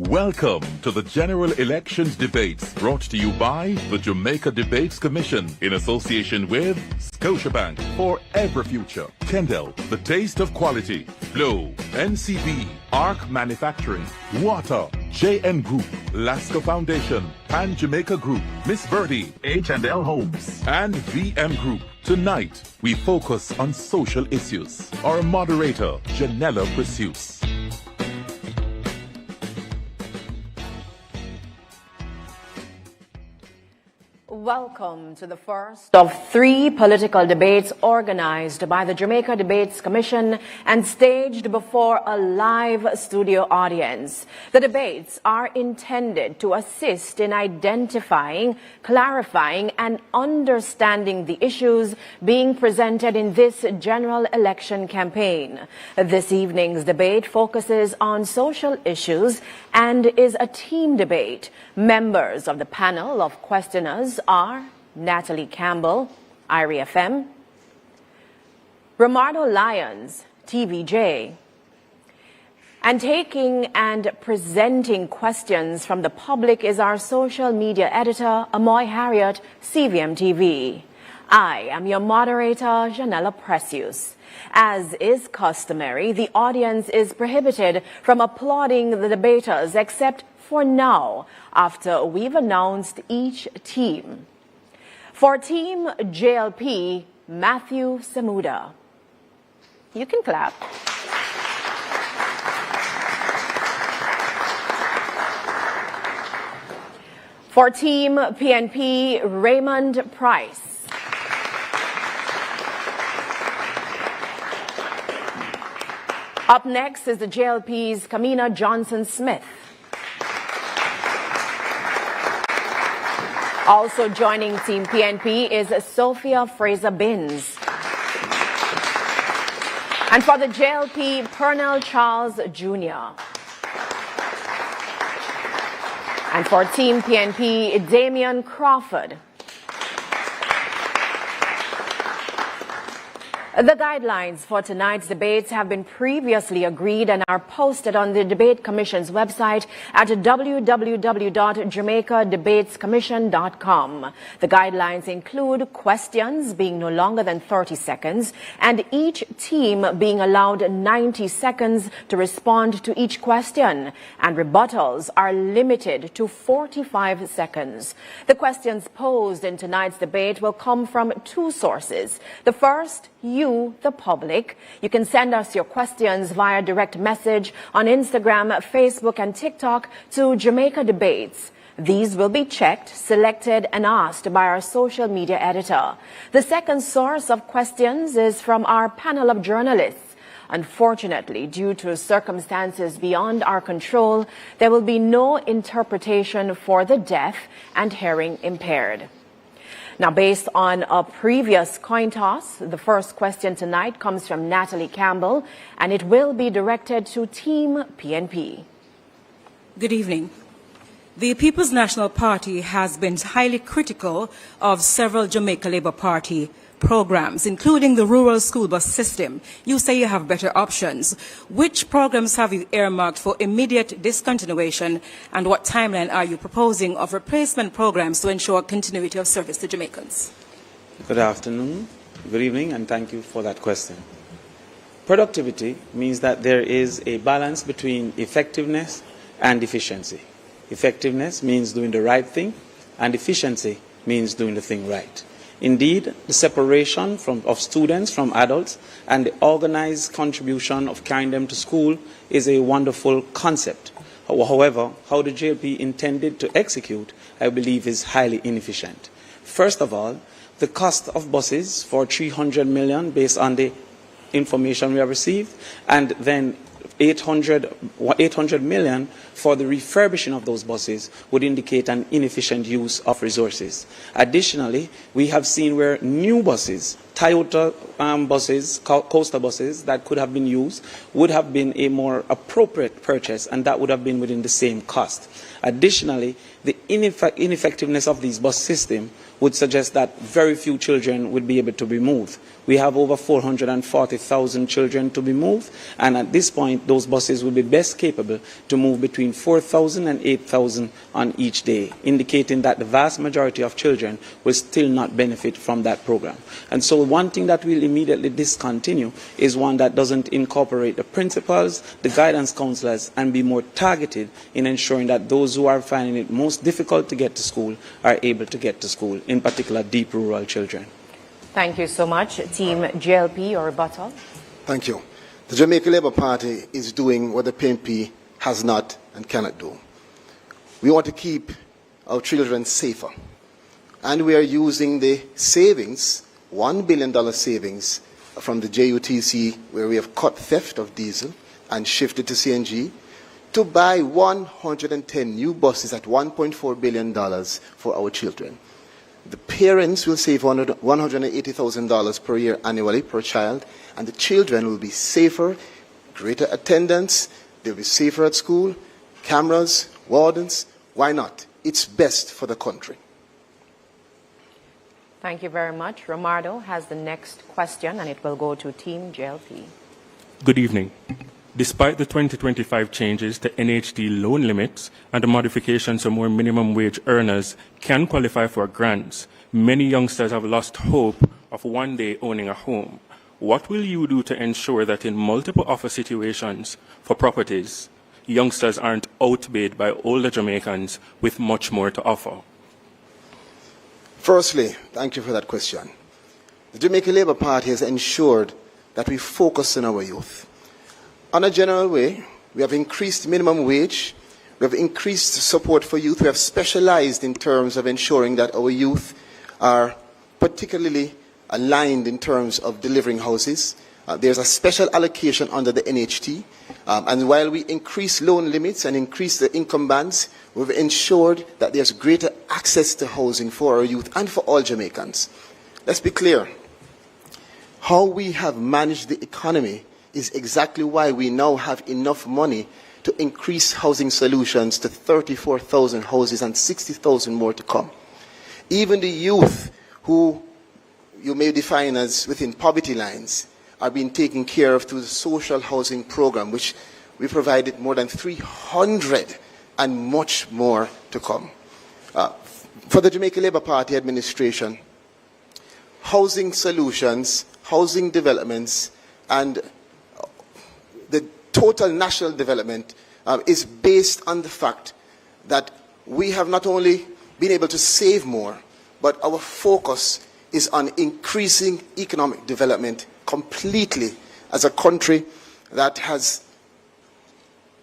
Welcome to the General Elections Debates, brought to you by the Jamaica Debates Commission in association with Scotiabank for Every Future, Kendall, The Taste of Quality, Flow, NCB, ARC Manufacturing, Water, JN Group, Lasco Foundation, Pan Jamaica Group, Miss Birdie, H&L Homes, and VM Group. Tonight, we focus on social issues. Our moderator, Janella Precious. Welcome to the first of 3 political debates organized by the Jamaica Debates Commission and staged before a live studio audience. The debates are intended to assist in identifying, clarifying, and understanding the issues being presented in this general election campaign. This evening's debate focuses on social issues and is a team debate. Members of the panel of questioners are Natalie Campbell, IRI FM, Romardo Lyons, TVJ, and taking and presenting questions from the public is our social media editor, Amoy Harriet, CVM TV. I am your moderator, Janella Precious. As is customary, the audience is prohibited from applauding the debaters except for now, after we've announced each team. For Team JLP, Matthew Samuda. You can clap. For Team PNP, Raymond Price. Up next is the JLP's Kamina Johnson-Smith. Also joining Team PNP is Sophia Fraser-Binns. And for the JLP, Pernell Charles Jr. And for Team PNP, Damian Crawford. The guidelines for tonight's debates have been previously agreed and are posted on the Debate Commission's website at www.jamaicadebatescommission.com. The guidelines include questions being no longer than 30 seconds and each team being allowed 90 seconds to respond to each question, and rebuttals are limited to 45 seconds. The questions posed in tonight's debate will come from 2 sources. The first, you, the public. You can send us your questions via direct message on Instagram, Facebook, and TikTok to Jamaica Debates. These will be checked, selected, and asked by our social media editor. The second source of questions is from our panel of journalists. Unfortunately, due to circumstances beyond our control, there will be no interpretation for the deaf and hearing impaired. Now, based on a previous coin toss, the first question tonight comes from Natalie Campbell, and it will be directed to Team PNP. Good evening. The People's National Party has been highly critical of several Jamaica Labour Party programs, including the rural school bus system. You say you have better options. Which programs have you earmarked for immediate discontinuation, and what timeline are you proposing of replacement programs to ensure continuity of service to Jamaicans? Good afternoon, good evening, and thank you for that question. Productivity means that there is a balance between effectiveness and efficiency. Effectiveness means doing the right thing, and efficiency means doing the thing right. Indeed, the separation of students from adults and the organized contribution of carrying them to school is a wonderful concept. However, how the JLP intended to execute, I believe, is highly inefficient. First of all, the cost of buses for 300 million based on the information we have received, and then 800 million for the refurbishing of those buses would indicate an inefficient use of resources. Additionally, we have seen where new buses, Toyota buses, coaster buses that could have been used would have been a more appropriate purchase, and that would have been within the same cost. Additionally, the ineffectiveness of these bus systems would suggest that very few children would be able to be moved. We have over 440,000 children to be moved, and at this point, those buses will be best capable to move between 4,000 and 8,000 on each day, indicating that the vast majority of children will still not benefit from that program. And so one thing that will immediately discontinue is one that doesn't incorporate the principals, the guidance counselors, and be more targeted in ensuring that those who are finding it most difficult to get to school are able to get to school, in particular deep rural children. Thank you so much. Team JLP, your rebuttal. Thank you. The Jamaica Labour Party is doing what the PNP has not and cannot do. We want to keep our children safer. And we are using the savings, $1 billion savings from the JUTC, where we have cut theft of diesel and shifted to CNG, to buy 110 new buses at $1.4 billion for our children. The parents will save $180,000 per year annually per child, and the children will be safer, greater attendance, they'll be safer at school, cameras, wardens. Why not? It's best for the country. Thank you very much. Romardo has the next question, and it will go to Team JLP. Good evening. Despite the 2025 changes to NHD loan limits and the modification so more minimum wage earners can qualify for grants, many youngsters have lost hope of one day owning a home. What will you do to ensure that in multiple offer situations for properties, youngsters aren't outbid by older Jamaicans with much more to offer? Firstly, thank you for that question. The Jamaica Labour Party has ensured that we focus on our youth. On a general way, we have increased minimum wage, we have increased support for youth, we have specialized in terms of ensuring that our youth are particularly aligned in terms of delivering houses. There's a special allocation under the NHT, and while we increase loan limits and increase the income bands, we've ensured that there's greater access to housing for our youth and for all Jamaicans. Let's be clear, how we have managed the economy is exactly why we now have enough money to increase housing solutions to 34,000 houses and 60,000 more to come. Even the youth who you may define as within poverty lines are being taken care of through the social housing program, which we provided more than 300 and much more to come. For the Jamaica Labour Party administration, housing solutions, housing developments, and the total national development is based on the fact that we have not only been able to save more, but our focus is on increasing economic development completely as a country that has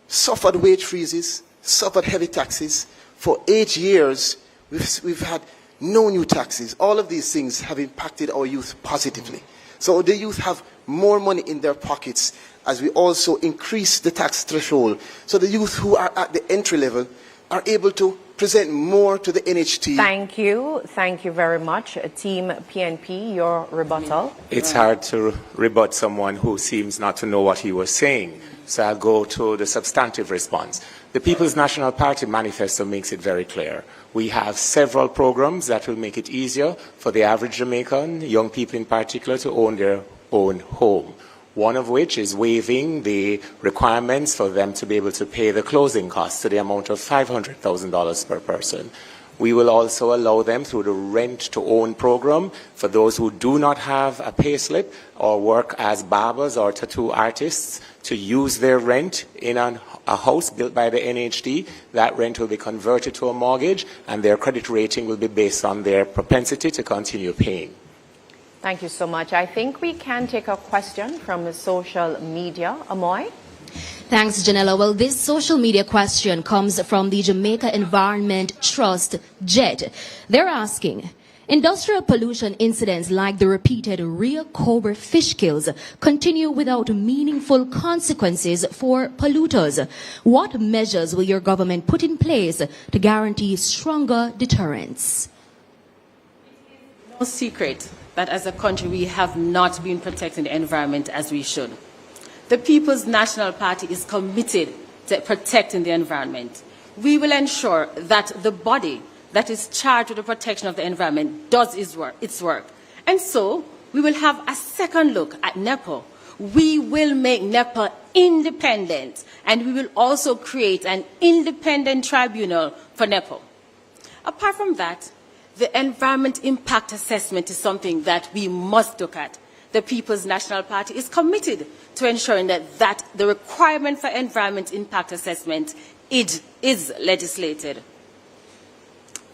suffered wage freezes, suffered heavy taxes. For 8 years, we've had no new taxes. All of these things have impacted our youth positively. So the youth have more money in their pockets as we also increase the tax threshold. So the youth who are at the entry level are able to present more to the NHT. Thank you. Thank you very much. Team PNP, your rebuttal. It's hard to rebut someone who seems not to know what he was saying. So I'll go to the substantive response. The People's National Party manifesto makes it very clear. We have several programs that will make it easier for the average Jamaican, young people in particular, to own their own home. One of which is waiving the requirements for them to be able to pay the closing costs to the amount of $500,000 per person. We will also allow them through the rent-to-own program for those who do not have a payslip or work as barbers or tattoo artists to use their rent in a house built by the NHD. That rent will be converted to a mortgage, and their credit rating will be based on their propensity to continue paying. Thank you so much. I think we can take a question from the social media. Amoy? Thanks, Janella. Well, this social media question comes from the Jamaica Environment Trust, JED. They're asking, industrial pollution incidents like the repeated Rio Cobra fish kills continue without meaningful consequences for polluters. What measures will your government put in place to guarantee stronger deterrence? No secret that as a country we have not been protecting the environment as we should. The People's National Party is committed to protecting the environment. We will ensure that the body that is charged with the protection of the environment does its work. And so we will have a second look at NEPA. We will make NEPA independent, and we will also create an independent tribunal for NEPA. Apart from that, the environment impact assessment is something that we must look at. The People's National Party is committed to ensuring that the requirement for environment impact assessment is legislated.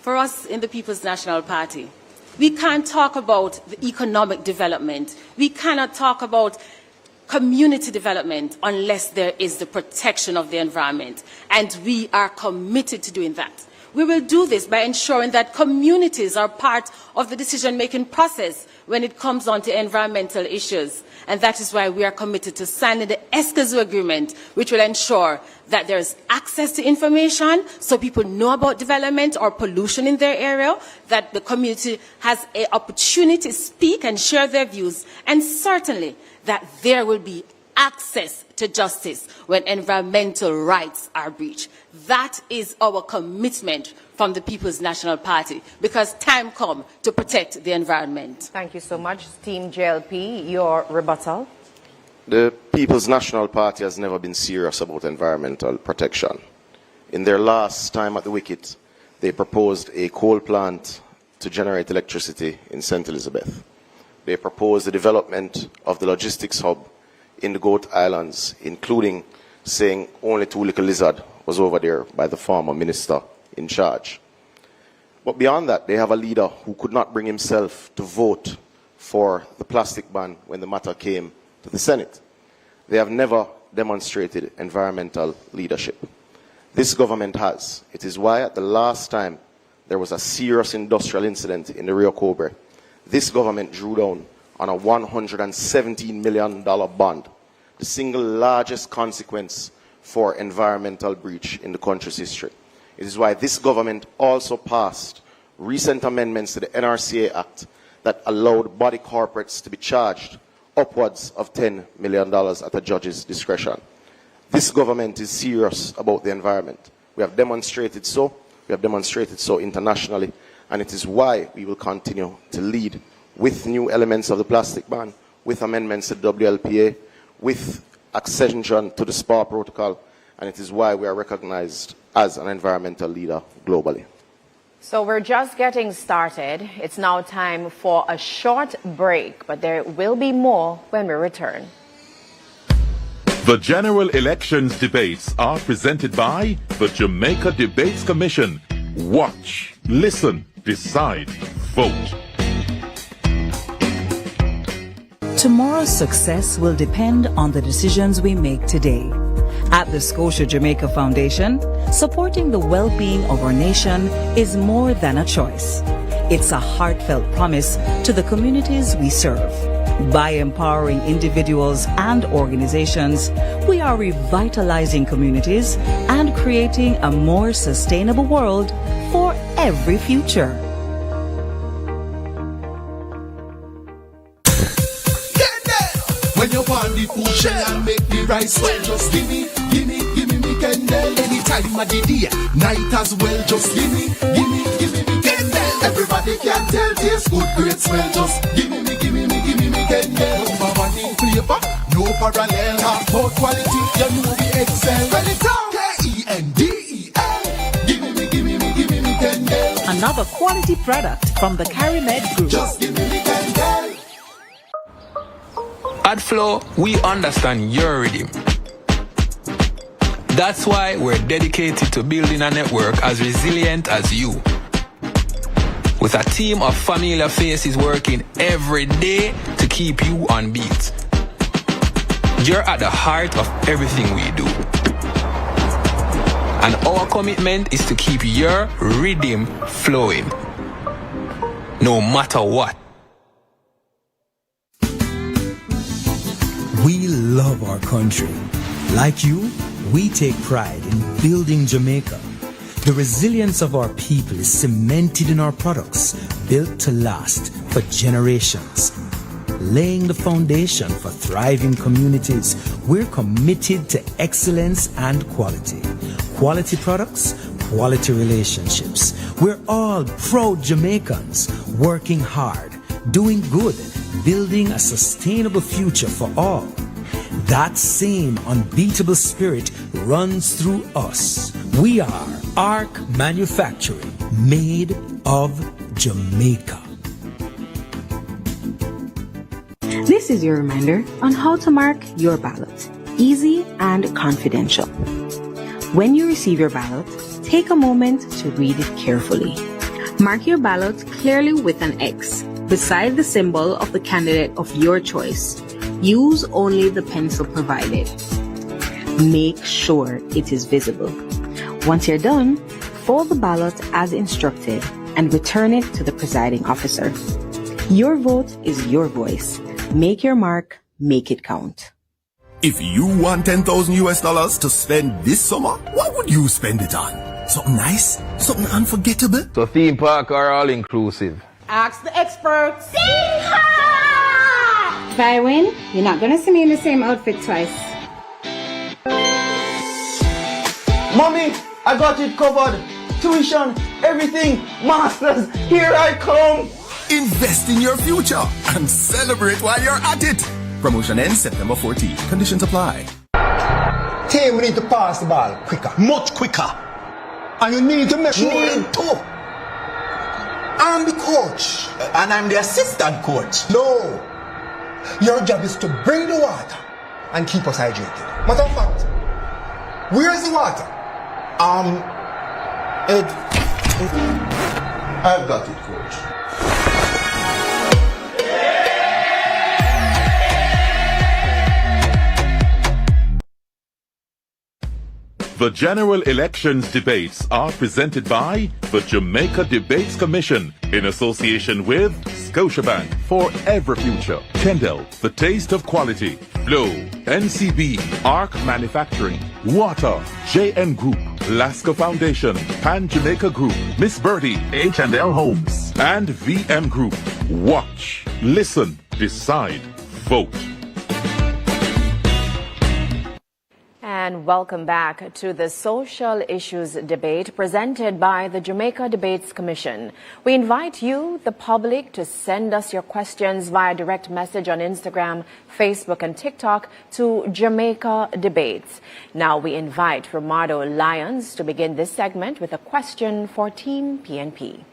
For us in the People's National Party, we can't talk about the economic development. We cannot talk about community development unless there is the protection of the environment. And we are committed to doing that. We will do this by ensuring that communities are part of the decision-making process when it comes on to environmental issues. And that is why we are committed to signing the Escazú Agreement, which will ensure that there is access to information so people know about development or pollution in their area, that the community has an opportunity to speak and share their views, and certainly that there will be access to justice when environmental rights are breached. That is our commitment from the People's National Party, because time comes to protect the environment. Thank you so much. Team JLP, your rebuttal. The People's National Party has never been serious about environmental protection. In their last time at the wicket, they proposed a coal plant to generate electricity in St. Elizabeth. They proposed the development of the logistics hub in the Goat Islands, including saying only Too Little Lizard was over there by the former minister in charge. But beyond that, they have a leader who could not bring himself to vote for the plastic ban when the matter came to the Senate. They have never demonstrated environmental leadership. This government has. It is why at the last time there was a serious industrial incident in the Rio Cobre, this government drew down on a $117 million bond, the single largest consequence for environmental breach in the country's history. It is why this government also passed recent amendments to the NRCA Act that allowed body corporates to be charged upwards of $10 million at a judge's discretion. This government is serious about the environment. We have demonstrated so. We have demonstrated so internationally, and it is why we will continue to lead with new elements of the plastic ban, with amendments to the WLPA, with accession to the SPA protocol, and it is why we are recognized as an environmental leader globally. So we're just getting started. It's now time for a short break, but there will be more when we return. The general elections debates are presented by the Jamaica Debates Commission. Watch, listen, decide, vote. Tomorrow's success will depend on the decisions we make today. At the Scotia Jamaica Foundation, supporting the well-being of our nation is more than a choice. It's a heartfelt promise to the communities we serve. By empowering individuals and organizations, we are revitalizing communities and creating a more sustainable world for every future. When you want the food, share and make the rice well. Just give me me Kendall. Any time of the day, night as well. Just give me me Kendall. Everybody can tell, taste good, great smell. Just give me me Kendall. Number one in flavor, no parallel. Hard quality, you know we excel. Ready down, Kendel. Give me Kendall. Another quality product from the Carimed Group. Just give me Kendall. At Flow, we understand your rhythm. That's why we're dedicated to building a network as resilient as you. With a team of familiar faces working every day to keep you on beat. You're at the heart of everything we do. And our commitment is to keep your rhythm flowing. No matter what. We love our country. Like you, we take pride in building Jamaica. The resilience of our people is cemented in our products, built to last for generations. Laying the foundation for thriving communities, we're committed to excellence and quality. Quality products, quality relationships. We're all proud Jamaicans, working hard, doing good, building a sustainable future for all. That same unbeatable spirit runs through us. We are ARC Manufacturing, made of Jamaica. This is your reminder on how to mark your ballot. Easy and confidential. When you receive your ballot, take a moment to read it carefully. Mark your ballot clearly with an X beside the symbol of the candidate of your choice. Use only the pencil provided. Make sure it is visible. Once you're done, fold the ballot as instructed and return it to the presiding officer. Your vote is your voice. Make your mark, make it count. If you want $10,000 to spend this summer, what would you spend it on? Something nice? Something unforgettable? So theme park or all inclusive? Ask the experts. If I win, you're not gonna see me in the same outfit twice. Mommy, I got it covered. Tuition, everything, masters, here I come. Invest in your future and celebrate while you're at it. Promotion ends September 14th. Conditions apply. Team, we need to pass the ball quicker. Much quicker. And you need to make sure. Need to. I'm the coach. And I'm the assistant coach. No. Your job is to bring the water and keep us hydrated. Matter of fact, where's the water? I've got it, coach. The general elections debates are presented by the Jamaica Debates Commission in association with Scotiabank for Every Future, Kendall, the taste of quality, Flow, NCB, ARC Manufacturing, Water, JN Group, Lasco Foundation, Pan Jamaica Group, Miss Birdie, H&L Homes, and VM Group. Watch, listen, decide, vote. And welcome back to the social issues debate presented by the Jamaica Debates Commission. We invite you, the public, to send us your questions via direct message on Instagram, Facebook, and TikTok to Jamaica Debates. Now we invite Romardo Lyons to begin this segment with a question for Team PNP.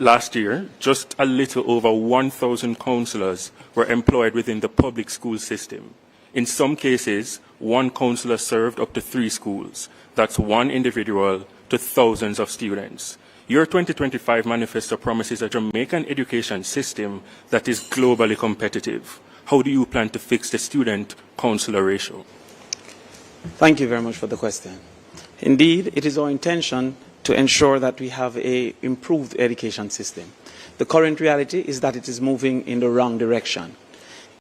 Last year, just a little over 1,000 councillors were employed within the public school system. In some cases, one councillor served up to 3 schools. That's one individual to thousands of students. Your 2025 manifesto promises a Jamaican education system that is globally competitive. How do you plan to fix the student-councillor ratio? Thank you very much for the question. Indeed, it is our intention to ensure that we have an improved education system. The current reality is that it is moving in the wrong direction.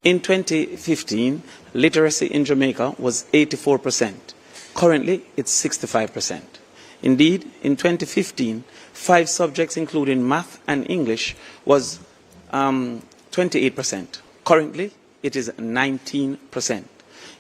In 2015, literacy in Jamaica was 84%. Currently, it's 65%. Indeed, in 2015, 5 subjects, including math and English, was 28%. Currently, it is 19%.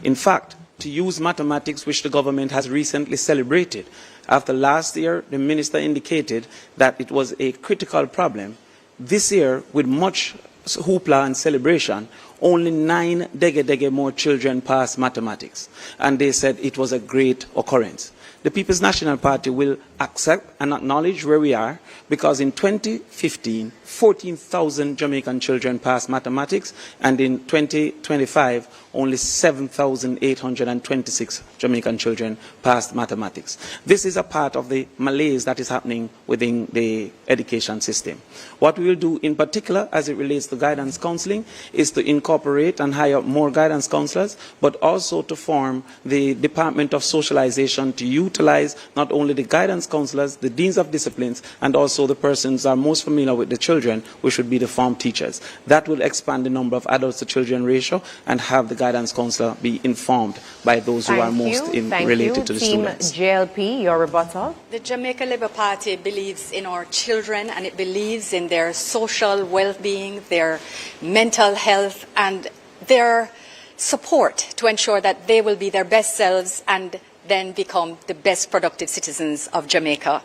In fact, to use mathematics, which the government has recently celebrated, after last year, the minister indicated that it was a critical problem. This year, with much hoopla and celebration, only 9 dege more children passed mathematics. And they said it was a great occurrence. The People's National Party will accept and acknowledge where we are, because in 2015, 14,000 Jamaican children passed mathematics, and in 2025, only 7,826 Jamaican children passed mathematics. This is a part of the malaise that is happening within the education system. What we will do in particular, as it relates to guidance counseling, is to encourage incorporate and hire more guidance counselors, but also to form the Department of Socialization to utilize not only the guidance counselors, the deans of disciplines, and also the persons are most familiar with the children, which would be the form teachers. That will expand the number of adults to children ratio and have the guidance counselor be informed by those who are most related to the students. Team JLP, your rebuttal. The Jamaica Labour Party believes in our children, and it believes in their social well-being, their mental health, and their support to ensure that they will be their best selves and then become the best productive citizens of Jamaica.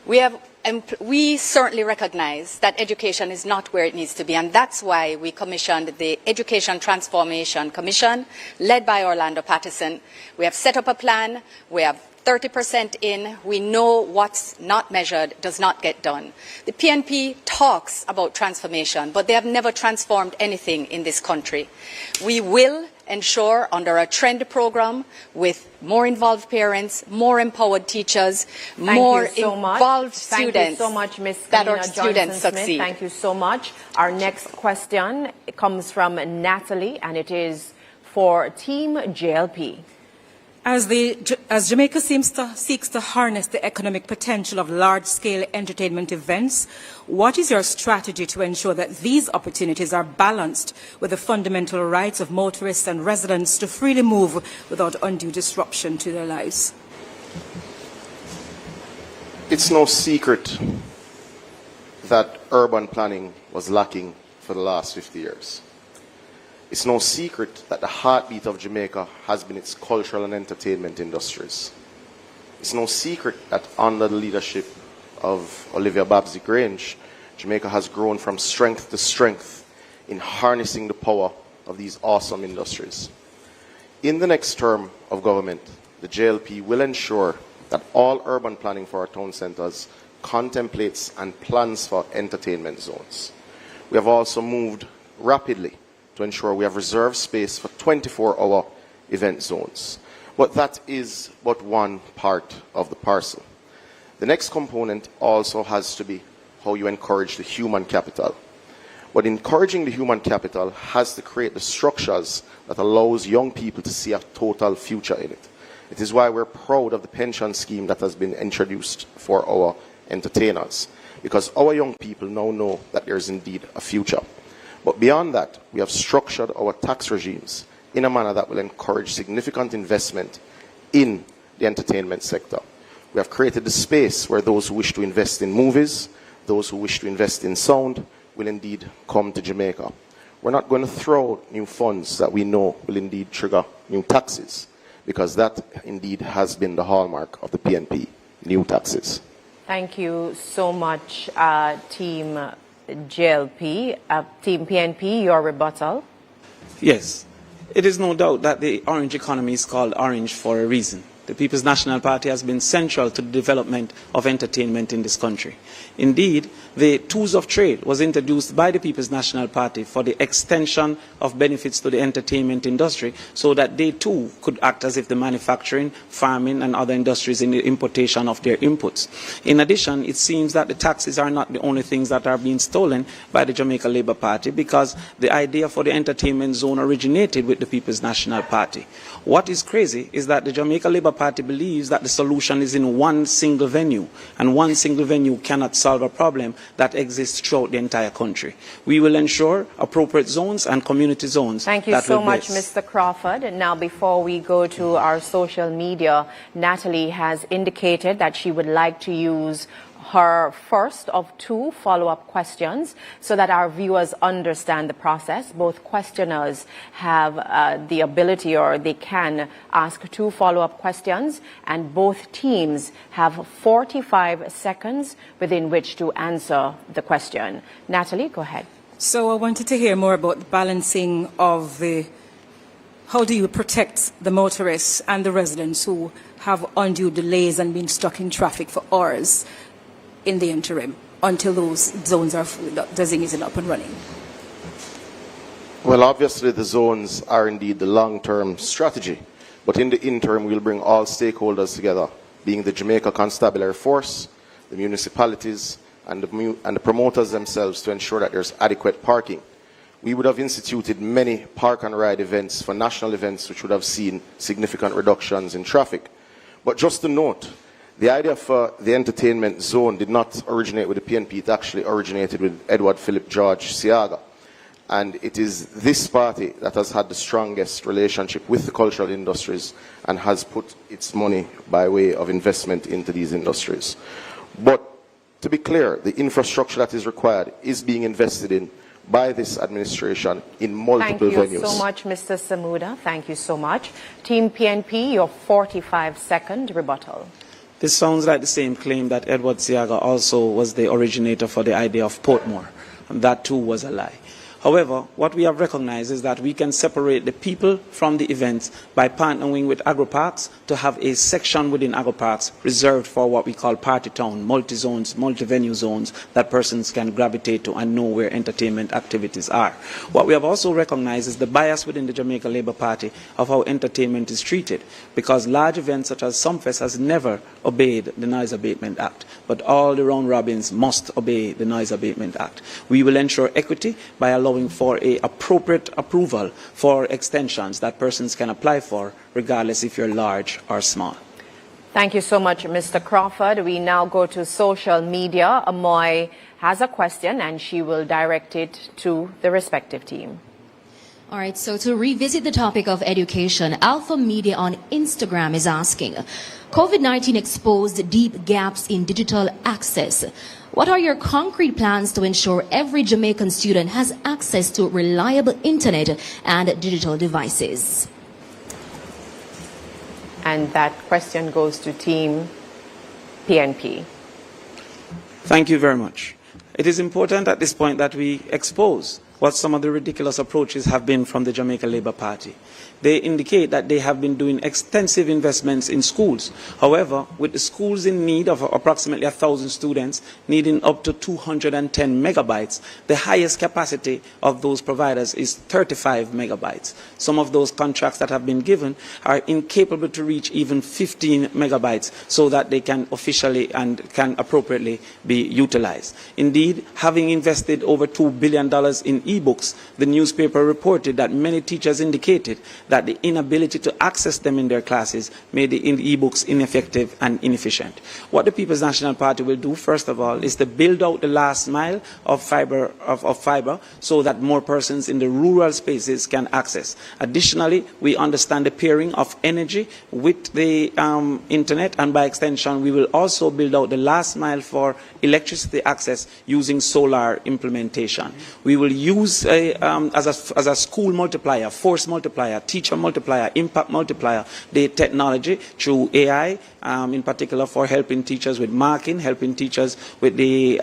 We certainly recognize that education is not where it needs to be, and that's why we commissioned the Education Transformation Commission, led by Orlando Patterson. We have set up a plan. We have 30% in. We know what's not measured does not get done. The PNP talks about transformation, but they have never transformed anything in this country. We will ensure under a trend program with more involved parents, more empowered teachers, more involved students. Thank you so much, Ms. That our students succeed. Thank you so much. Our next question comes from Natalie, and it is for Team JLP. As Jamaica seeks to harness the economic potential of large-scale entertainment events, what is your strategy to ensure that these opportunities are balanced with the fundamental rights of motorists and residents to freely move without undue disruption to their lives? It's no secret that urban planning was lacking for the last 50 years. It's no secret that the heartbeat of Jamaica has been its cultural and entertainment industries. It's no secret that under the leadership of Olivia Babsy-Grange, Jamaica has grown from strength to strength in harnessing the power of these awesome industries. In the next term of government, the JLP will ensure that all urban planning for our town centres contemplates and plans for entertainment zones. We have also moved rapidly to ensure we have reserved space for 24-hour event zones. But that is but one part of the parcel. The next component also has to be how you encourage the human capital. But encouraging the human capital has to create the structures that allows young people to see a total future in it. It is why we're proud of the pension scheme that has been introduced for our entertainers, because our young people now know that there is indeed a future. But beyond that, we have structured our tax regimes in a manner that will encourage significant investment in the entertainment sector. We have created the space where those who wish to invest in movies, those who wish to invest in sound, will indeed come to Jamaica. We're not going to throw new funds that we know will indeed trigger new taxes, because that indeed has been the hallmark of the PNP, new taxes. Thank you so much, Team JLP. Team PNP, your rebuttal. Yes, it is no doubt that the orange economy is called orange for a reason. The People's National Party has been central to the development of entertainment in this country. Indeed, the tools of trade was introduced by the People's National Party for the extension of benefits to the entertainment industry, so that they too could act as if the manufacturing, farming and other industries in the importation of their inputs. In addition, it seems that the taxes are not the only things that are being stolen by the Jamaica Labour Party, because the idea for the entertainment zone originated with the People's National Party. What is crazy is that the Jamaica Labour Party believes that the solution is in one single venue, and one single venue cannot solve a problem that exists throughout the entire country. We will ensure appropriate zones and community zones. Thank you so much, Mr. Crawford. And now, before we go to our social media, Natalie has indicated that she would like to use her first of 2 follow-up questions so that our viewers understand the process. Both questioners have the ability, or they can ask 2 follow-up questions, and both teams have 45 seconds within which to answer the question. Natalie, go ahead. So I wanted to hear more about the balancing of how do you protect the motorists and the residents who have undue delays and been stuck in traffic for hours in the interim until those zones are designated up and running? Well, obviously the zones are indeed the long-term strategy, but in the interim we'll bring all stakeholders together, being the Jamaica Constabulary Force, the municipalities and the promoters themselves, to ensure that there's adequate parking. we would have instituted many park and ride events for national events which would have seen significant reductions in traffic. But just to note, the idea for the entertainment zone did not originate with the PNP, it actually originated with Edward Philip George Siaga. And it is this party that has had the strongest relationship with the cultural industries and has put its money by way of investment into these industries. But to be clear, the infrastructure that is required is being invested in by this administration in multiple venues. Thank you so much, Mr. Samuda. Thank you so much. Team PNP, your 45-second rebuttal. This sounds like the same claim that Edward Siaga also was the originator for the idea of Portmore, and that too was a lie. However, what we have recognized is that we can separate the people from the events by partnering with agri-parks to have a section within agri-parks reserved for what we call party town, multi-zones, multi-venue zones that persons can gravitate to and know where entertainment activities are. What we have also recognized is the bias within the Jamaica Labour Party of how entertainment is treated, because large events such as Sumfest has never obeyed the Noise Abatement Act, but all the round robins must obey the Noise Abatement Act. We will ensure equity by allowing for an appropriate approval for extensions that persons can apply for, regardless if you're large or small. Thank you so much, Mr. Crawford. We now go to social media. Amoy has a question and she will direct it to the respective team. All right, so to revisit the topic of education, Alpha Media on Instagram is asking, COVID-19 exposed deep gaps in digital access. What are your concrete plans to ensure every Jamaican student has access to reliable internet and digital devices? And that question goes to Team PNP. Thank you very much. It is important at this point that we expose what some of the ridiculous approaches have been from the Jamaica Labour Party. They indicate that they have been doing extensive investments in schools. However, with the schools in need of approximately 1,000 students, needing up to 210 megabytes, the highest capacity of those providers is 35 megabytes. Some of those contracts that have been given are incapable to reach even 15 megabytes so that they can officially and can appropriately be utilized. Indeed, having invested over $2 billion in e-books, the newspaper reported that many teachers indicated that the inability to access them in their classes made the e-books ineffective and inefficient. What the People's National Party will do, first of all, is to build out the last mile of fiber so that more persons in the rural spaces can access. Additionally, we understand the pairing of energy with the internet, and by extension, we will also build out the last mile for electricity access using solar implementation. We will use as a school multiplier, force multiplier, teacher multiplier, impact multiplier, the technology through AI, in particular for helping teachers with marking, helping teachers with the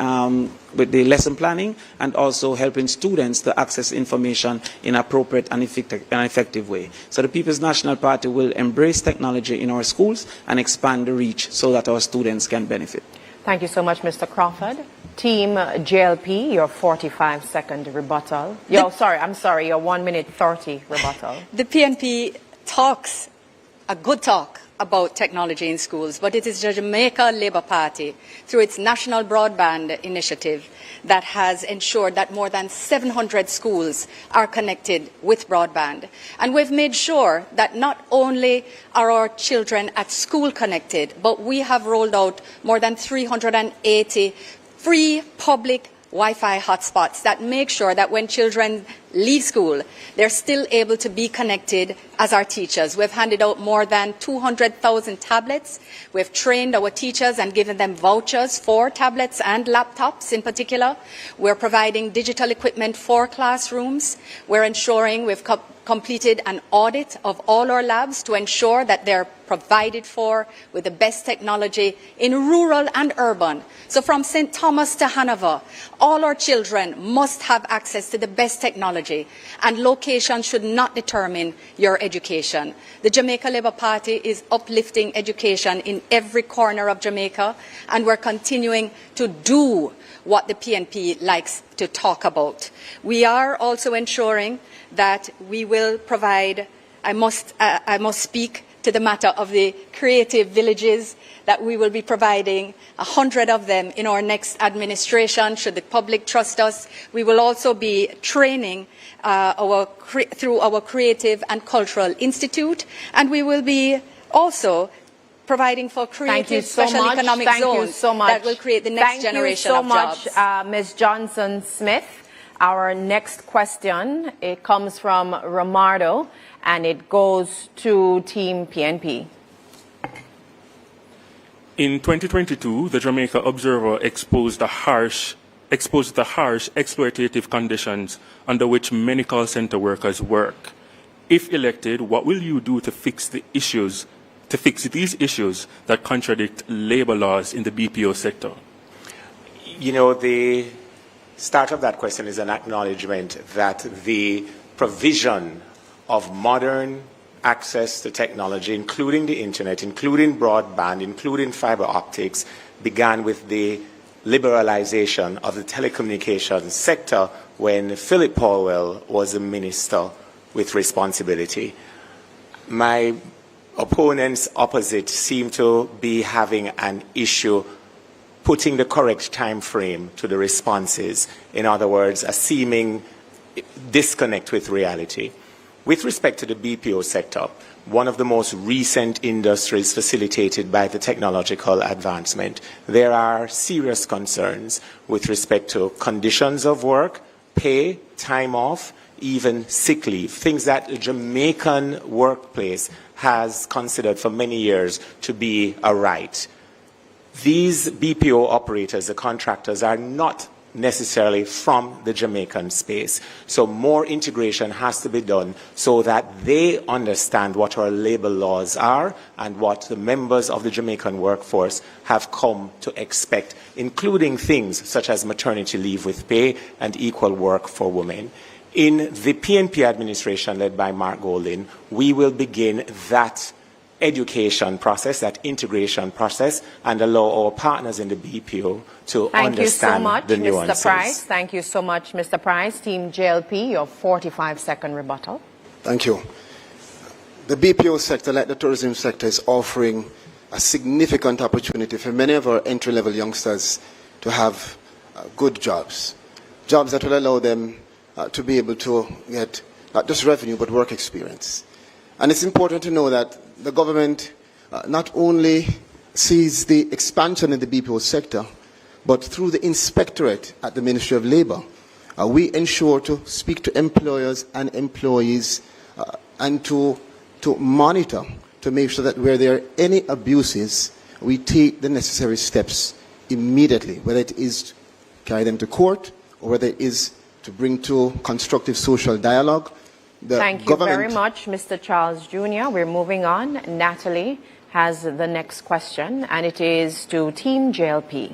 lesson planning, and also helping students to access information in an appropriate and effective way. So the People's National Party will embrace technology in our schools and expand the reach so that our students can benefit. Thank you so much, Mr. Crawford. Team JLP, your 45-second rebuttal. Your 1 minute 30 rebuttal. The PNP talks a good talk about technology in schools, but it is the Jamaica Labour Party, through its National Broadband Initiative, that has ensured that more than 700 schools are connected with broadband. And we've made sure that not only are our children at school connected, but we have rolled out more than 380 free public Wi-Fi hotspots that make sure that when children leave school, they're still able to be connected as our teachers. We've handed out more than 200,000 tablets. We've trained our teachers and given them vouchers for tablets and laptops in particular. We're providing digital equipment for classrooms. We're ensuring we've completed an audit of all our labs to ensure that they're provided for with the best technology in rural and urban. So from St. Thomas to Hanover, all our children must have access to the best technology, and location should not determine your education. The Jamaica Labour Party is uplifting education in every corner of Jamaica, and we're continuing to do what the PNP likes to talk about. We are also ensuring that we will provide, I must speak to the matter of the creative villages that we will be providing 100 of them in our next administration, should the public trust us. We will also be training through our Creative and Cultural Institute, and we will be also providing for creative special economic zones that will create the next generation of jobs. Thank you so much, Ms. Johnson-Smith. Our next question, it comes from Romardo, and it goes to Team PNP. In 2022, the Jamaica Observer exposed the harsh exploitative conditions under which many call center workers work. If elected, what will you do to fix these issues that contradict labor laws in the BPO sector? You know, the start of that question is an acknowledgement that the provision of modern access to technology, including the internet, including broadband, including fiber optics, began with the liberalization of the telecommunications sector when Philip Powell was a minister with responsibility. My opponents opposite seem to be having an issue putting the correct time frame to the responses. In other words, a seeming disconnect with reality. With respect to the BPO sector, one of the most recent industries facilitated by the technological advancement, there are serious concerns with respect to conditions of work, pay, time off, even sick leave, things that the Jamaican workplace has considered for many years to be a right. These BPO operators, the contractors, are not necessarily from the Jamaican space. So more integration has to be done so that they understand what our labor laws are and what the members of the Jamaican workforce have come to expect, including things such as maternity leave with pay and equal work for women. In the PNP administration led by Mark Golding, we will begin that education process, that integration process, and allow our partners in the BPO to understand the nuances. Mr. Price. Thank you so much, Mr. Price. Team JLP, your 45-second rebuttal. Thank you. The BPO sector, like the tourism sector, is offering a significant opportunity for many of our entry-level youngsters to have good jobs, jobs that will allow them to be able to get not just revenue but work experience. And it's important to know that the government not only sees the expansion in the BPO sector, but through the inspectorate at the Ministry of Labour, we ensure to speak to employers and employees and to monitor to make sure that where there are any abuses, we take the necessary steps immediately, whether it is to carry them to court or whether it is to bring to constructive social dialogue. Thank you very much, Mr. Charles Jr. We're moving on. Natalie has the next question, and it is to Team JLP.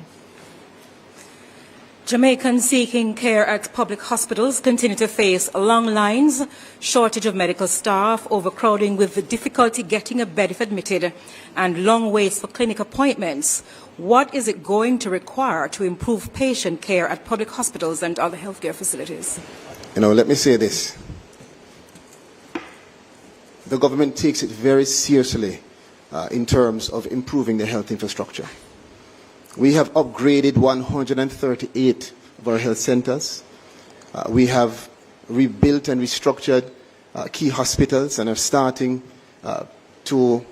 Jamaicans seeking care at public hospitals continue to face long lines, shortage of medical staff, overcrowding with difficulty getting a bed if admitted, and long waits for clinic appointments. What is it going to require to improve patient care at public hospitals and other healthcare facilities? Let me say this. The government takes it very seriously in terms of improving the health infrastructure. We have upgraded 138 of our health centers. We have rebuilt and restructured key hospitals and are starting to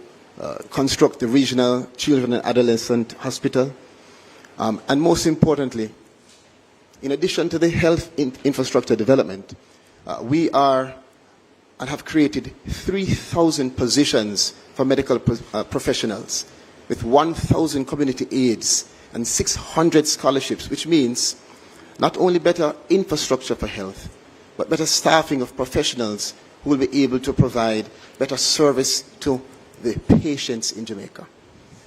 construct the regional children and adolescent hospital. And most importantly, in addition to the health infrastructure development, we are and have created 3,000 positions for medical professionals with 1,000 community aids and 600 scholarships, which means not only better infrastructure for health, but better staffing of professionals who will be able to provide better service to the patients in Jamaica.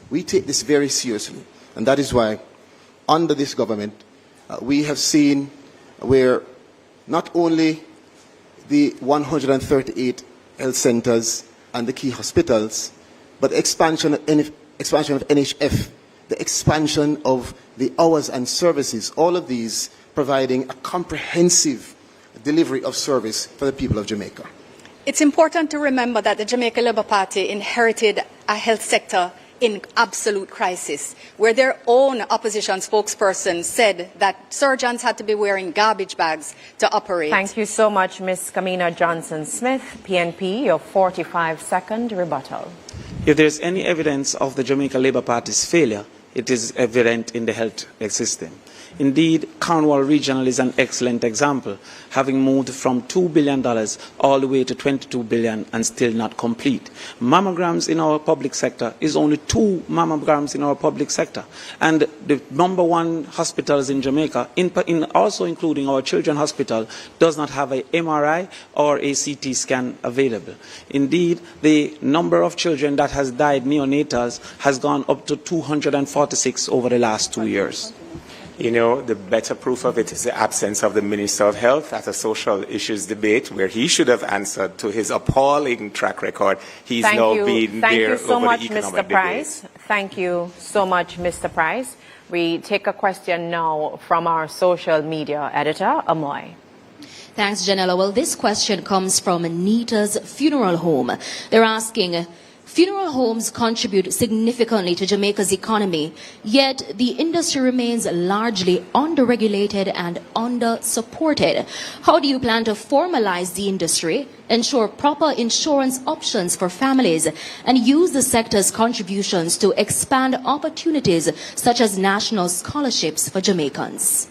We take this very seriously, and that is why under this government we have seen where not only the 138 health centers and the key hospitals, but expansion of NHF, the expansion of the hours and services, all of these providing a comprehensive delivery of service for the people of Jamaica. It's important to remember that the Jamaica Labour Party inherited a health sector in absolute crisis, where their own opposition spokesperson said that surgeons had to be wearing garbage bags to operate. Thank you so much, Ms. Kamina Johnson-Smith. PNP, your 45-second rebuttal. If there's any evidence of the Jamaica Labour Party's failure, it is evident in the health system. Indeed, Cornwall Regional is an excellent example, having moved from $2 billion all the way to $22 billion and still not complete. Mammograms in our public sector is only 2 mammograms in our public sector. And the #1 hospitals in Jamaica, also including our children's hospital, does not have an MRI or a CT scan available. Indeed, the number of children that has died neonatals has gone up to 246 over the last 2 years. You know, the better proof of it is the absence of the Minister of Health at a social issues debate where he should have answered to his appalling track record. He's now been there over the economic debates. Thank you so much, Mr. Price. We take a question now from our social media editor, Amoy. Thanks, Janella. Well, this question comes from Nita's Funeral Home. They're asking, funeral homes contribute significantly to Jamaica's economy, yet the industry remains largely under-regulated and under-supported. How do you plan to formalize the industry, ensure proper insurance options for families, and use the sector's contributions to expand opportunities such as national scholarships for Jamaicans?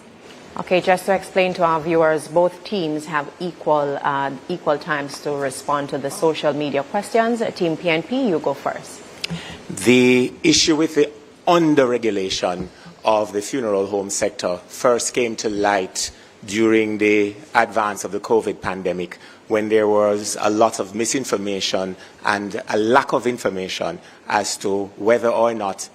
Okay, just to explain to our viewers, both teams have equal times to respond to the social media questions. Team PNP, you go first. The issue with the under-regulation of the funeral home sector first came to light during the advance of the COVID pandemic, when there was a lot of misinformation and a lack of information as to whether or not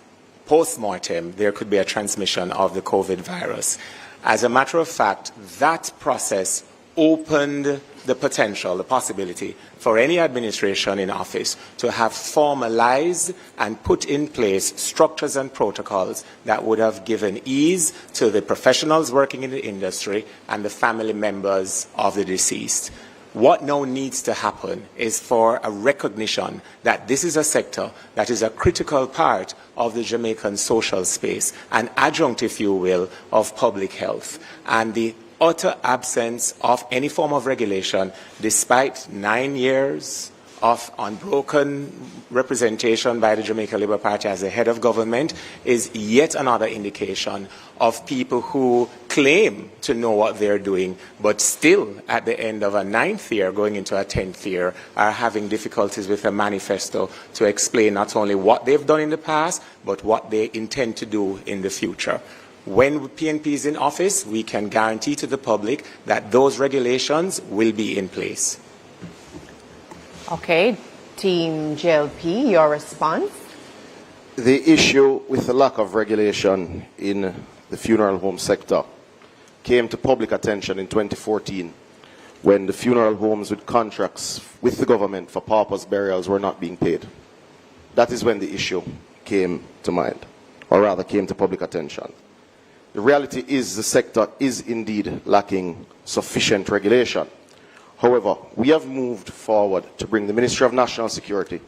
post-mortem there could be a transmission of the COVID virus. As a matter of fact, that process opened the potential, the possibility for any administration in office to have formalized and put in place structures and protocols that would have given ease to the professionals working in the industry and the family members of the deceased. What now needs to happen is for a recognition that this is a sector that is a critical part of the Jamaican social space, an adjunct, if you will, of public health. And the utter absence of any form of regulation, despite 9 years of unbroken representation by the Jamaica Labour Party as the head of government, is yet another indication of people who claim to know what they're doing, but still at the end of a 9th year, going into a 10th year, are having difficulties with a manifesto to explain not only what they've done in the past, but what they intend to do in the future. When PNP is in office, we can guarantee to the public that those regulations will be in place. Okay, Team JLP, your response? The issue with the lack of regulation in the funeral home sector came to public attention in 2014 when the funeral homes with contracts with the government for paupers' burials were not being paid. That is when the issue came to mind, or rather came to public attention. The reality is the sector is indeed lacking sufficient regulation. However, we have moved forward to bring the Ministry of National Security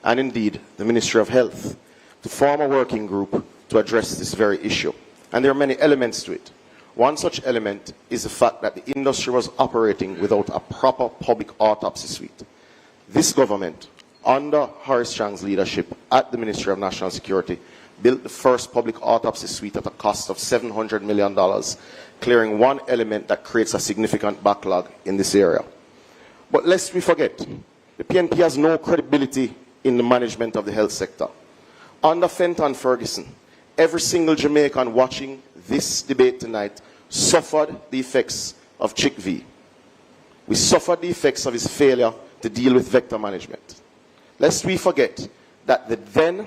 and indeed the Ministry of Health to form a working group to address this very issue. And there are many elements to it. One such element is the fact that the industry was operating without a proper public autopsy suite. This government, under Horace Chang's leadership at the Ministry of National Security, built the first public autopsy suite at a cost of $700 million, clearing one element that creates a significant backlog in this area. But lest we forget, the PNP has no credibility in the management of the health sector. Under Fenton Ferguson, every single Jamaican watching this debate tonight suffered the effects of Chick V. We suffered the effects of his failure to deal with vector management. Lest we forget that the then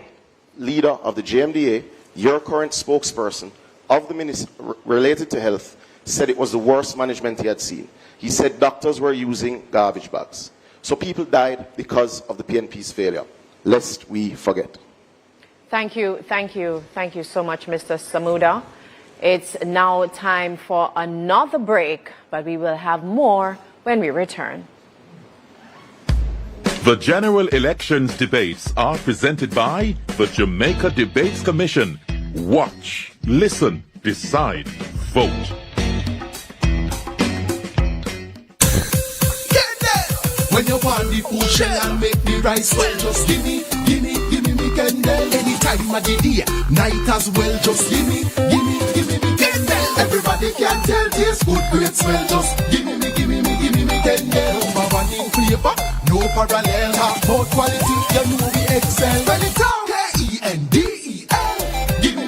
leader of the JMDA, your current spokesperson of the ministry related to health, said it was the worst management he had seen. He said doctors were using garbage bags. So people died because of the PNP's failure. Lest we forget. Thank you so much, Mr. Samuda. It's now time for another break, but we will have more when we return. The general elections debates are presented by the Jamaica Debates Commission. Watch, listen, decide, vote. When you want the food shell and make the rice well, just gimme me candle. Any time of the day, night as well, just gimme me candle. Everybody can tell taste good, great smell, just gimme me candle. Number one in flavor, no parallel, half more quality, you know we excel. When it's out, K-E-N-D-E-L. Gimme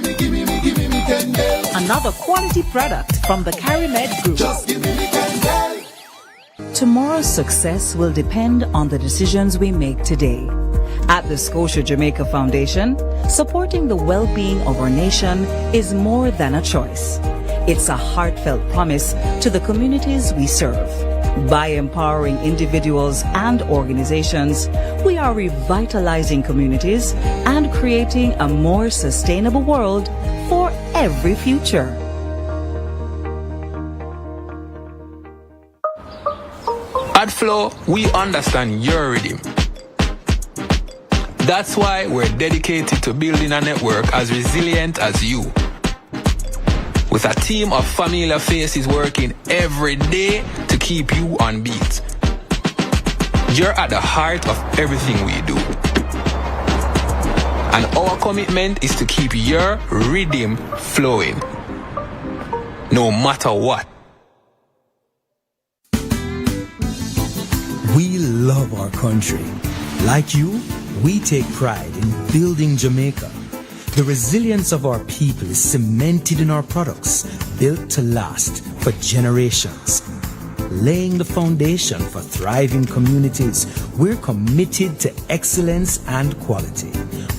me candle. Another quality product from the Carimed Group. Just gimme me candle. Tomorrow's success will depend on the decisions we make today. At the Scotia Jamaica Foundation, supporting the well-being of our nation is more than a choice. It's a heartfelt promise to the communities we serve. By empowering individuals and organizations, we are revitalizing communities and creating a more sustainable world for every future. At Flow, we understand your rhythm. That's why we're dedicated to building a network as resilient as you. With a team of familiar faces working every day to keep you on beat. You're at the heart of everything we do. And our commitment is to keep your rhythm flowing. No matter what. We love our country. Like you, we take pride in building Jamaica. The resilience of our people is cemented in our products, built to last for generations. Laying the foundation for thriving communities, we're committed to excellence and quality.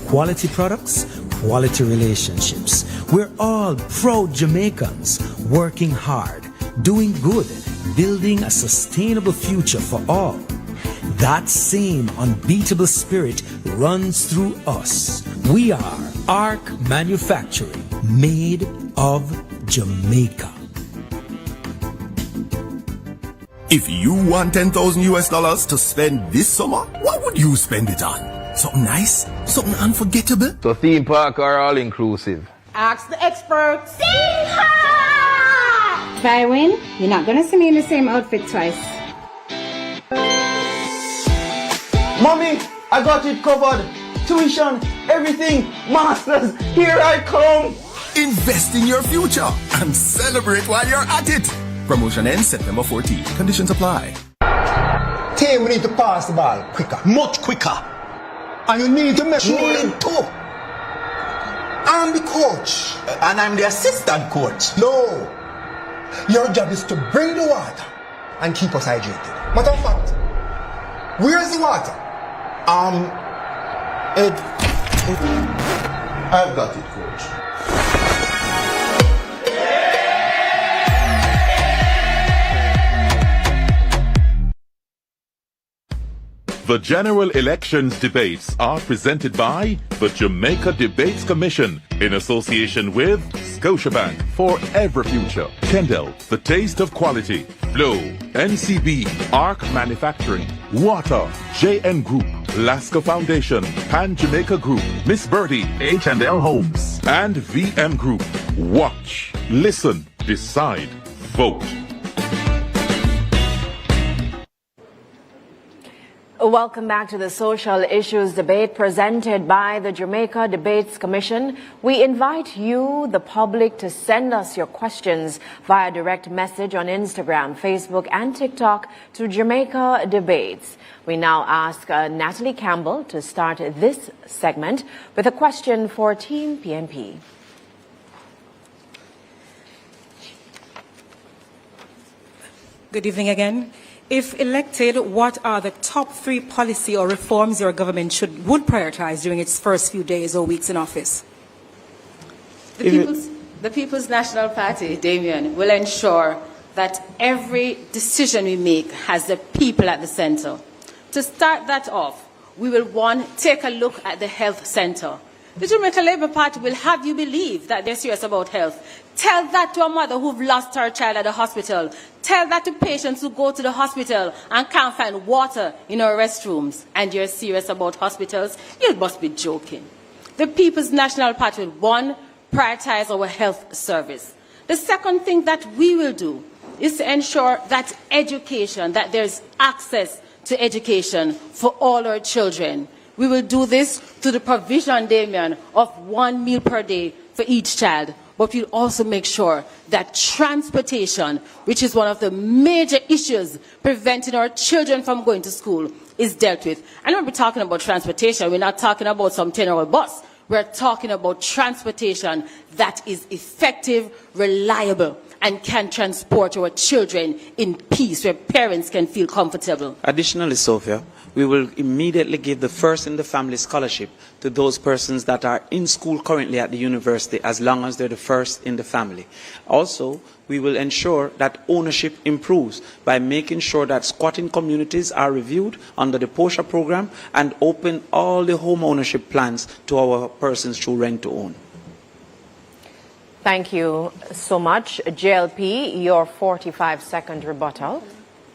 Quality products, quality relationships. We're all proud Jamaicans, working hard, doing good, building a sustainable future for all. That same unbeatable spirit runs through us. We are ARC Manufacturing, made of Jamaica. If you want $10,000 to spend this summer, what would you spend it on? Something nice? Something unforgettable? So theme park or all inclusive? Ask the experts. If I win, you're not gonna see me in the same outfit twice. Mommy, I got it covered. Tuition, everything, masters, here I come. Invest in your future and celebrate while you're at it. Promotion ends September 14. Conditions apply. Team, we need to pass the ball quicker. Much quicker. And you need to make sure. Need to. I'm the coach. And I'm the assistant coach. No. Your job is to bring the water and keep us hydrated. Matter of fact, where's the water? I've got it, coach. The general elections debates are presented by the Jamaica Debates Commission in association with Scotiabank for every future, Kendall, the taste of quality, Flow, NCB, ARC Manufacturing, Water, JN Group, Lasco Foundation, Pan Jamaica Group, Miss Birdie, H&L Homes, and VM Group. Watch, listen, decide, vote. Welcome back to the social issues debate presented by the Jamaica Debates Commission. We invite you, the public, to send us your questions via direct message on Instagram, Facebook, and TikTok to Jamaica Debates. We now ask Natalie Campbell to start this segment with a question for Team PNP. Good evening again. If elected, what are the top 3 policy or reforms your government would prioritize during its first few days or weeks in office? The People's National Party, Damien, will ensure that every decision we make has the people at the center. To start that off, we will, 1, take a look at the health center. The Jamaica Labour Party will have you believe that they're serious about health. Tell that to a mother who've lost her child at the hospital. Tell that to patients who go to the hospital and can't find water in our restrooms. And you're serious about hospitals? You must be joking. The People's National Party will, one, prioritize our health service. The second thing that we will do is to ensure that education, that there's access to education for all our children. We will do this through the provision, Damien, of 1 meal per day for each child. But we'll also make sure that transportation, which is one of the major issues preventing our children from going to school, is dealt with. And when we're talking about transportation, we're not talking about some 10-hour bus. We're talking about transportation that is effective, reliable, and can transport our children in peace, where parents can feel comfortable. Additionally, Sophia, we will immediately give the First in the Family Scholarship to those persons that are in school currently at the university, as long as they're the first in the family. Also, we will ensure that ownership improves by making sure that squatting communities are reviewed under the POSHA program and open all the home ownership plans to our persons through rent to own. Thank you so much. JLP, your 45-second rebuttal.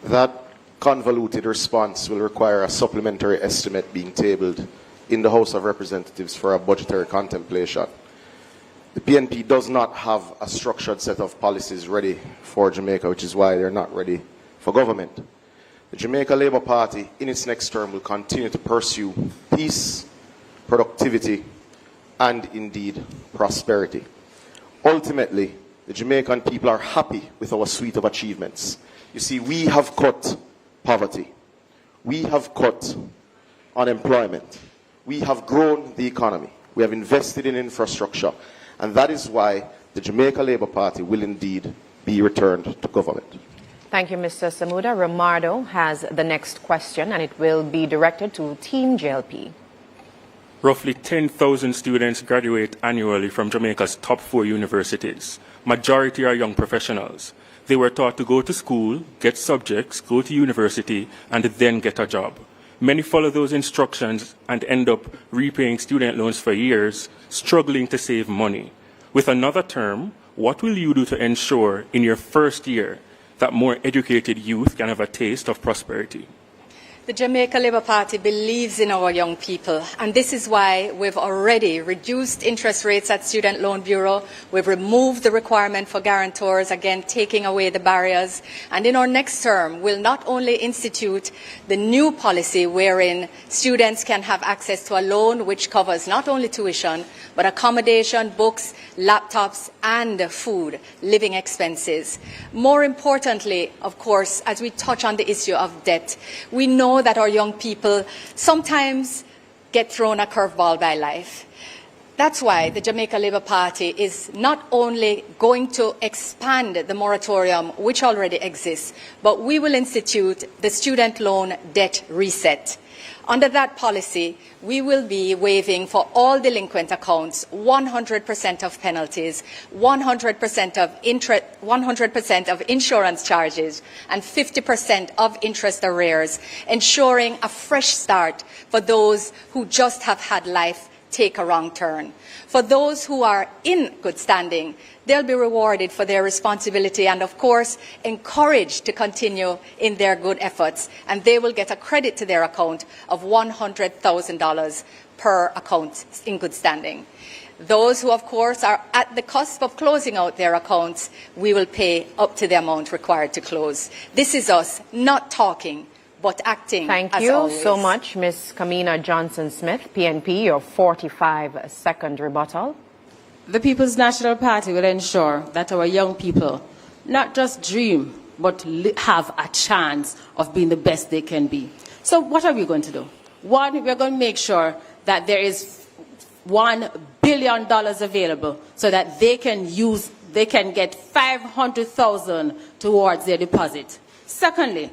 That convoluted response will require a supplementary estimate being tabled in the House of Representatives for a budgetary contemplation. The PNP does not have a structured set of policies ready for Jamaica, which is why they're not ready for government. The Jamaica Labour Party, in its next term, will continue to pursue peace, productivity, and indeed prosperity. Ultimately, the Jamaican people are happy with our suite of achievements. You see, we have cut poverty. We have cut unemployment. We have grown the economy. We have invested in infrastructure. And that is why the Jamaica Labour Party will indeed be returned to government. Thank you, Mr. Samuda. Romardo has the next question, and it will be directed to Team JLP. Roughly 10,000 students graduate annually from Jamaica's top 4 universities. Majority are young professionals. They were taught to go to school, get subjects, go to university, and then get a job. Many follow those instructions and end up repaying student loans for years, struggling to save money. With another term, what will you do to ensure in your first year that more educated youth can have a taste of prosperity? The Jamaica Labour Party believes in our young people, and this is why we've already reduced interest rates at Student Loan Bureau. We've removed the requirement for guarantors, again taking away the barriers. And in our next term, we'll not only institute the new policy wherein students can have access to a loan which covers not only tuition, but accommodation, books, laptops, and food, living expenses. More importantly, of course, as we touch on the issue of debt, we know that our young people sometimes get thrown a curveball by life. That's why the Jamaica Labour Party is not only going to expand the moratorium which already exists, but we will institute the student loan debt reset. Under that policy, we will be waiving for all delinquent accounts 100% of penalties, 100% of insurance charges, and 50% of interest arrears, ensuring a fresh start for those who just have had life take a wrong turn. For those who are in good standing, they'll be rewarded for their responsibility and, of course, encouraged to continue in their good efforts. And they will get a credit to their account of $100,000 per account in good standing. Those who, of course, are at the cusp of closing out their accounts, we will pay up to the amount required to close. This is us not talking, but acting. Thank as you always. so much, Ms. Kamina Johnson-Smith, PNP, your 45-second rebuttal. The People's National Party will ensure that our young people not just dream, but have a chance of being the best they can be. So what are we going to do? One, we're going to make sure that there is $1 billion available so that they can get $500,000 towards their deposit. Secondly,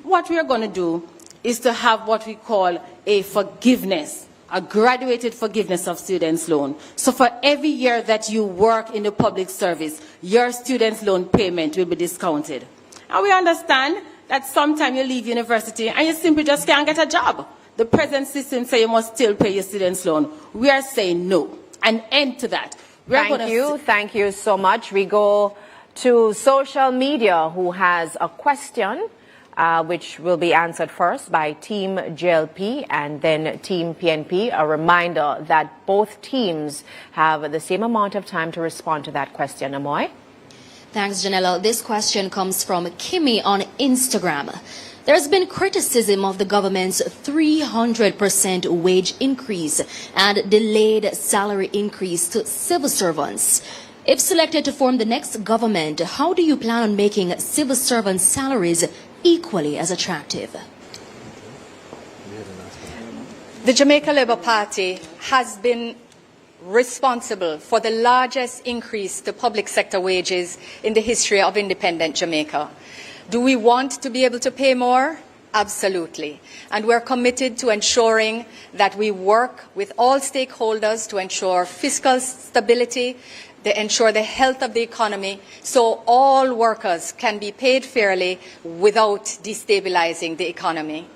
what we are going to do is to have what we call a forgiveness, a graduated forgiveness of students' loan. So for every year that you work in the public service, your students' loan payment will be discounted. And we understand that sometimes you leave university and you simply just can't get a job. The present system says you must still pay your students' loan. We are saying no, an end to that. Thank you so much. We go to social media, who has a question which will be answered first by Team JLP and then Team PNP. A reminder that both teams have the same amount of time to respond to that question. Amoy? Thanks, Janella. This question comes from Kimmy on Instagram. There's been criticism of the government's 300% wage increase and delayed salary increase to civil servants. If selected to form the next government, how do you plan on making civil servants' salaries equally as attractive? The Jamaica Labour Party has been responsible for the largest increase to public sector wages in the history of independent Jamaica. Do we want to be able to pay more? Absolutely. And we're committed to ensuring that we work with all stakeholders to ensure fiscal stability, to ensure the health of the economy, so all workers can be paid fairly without destabilizing the economy.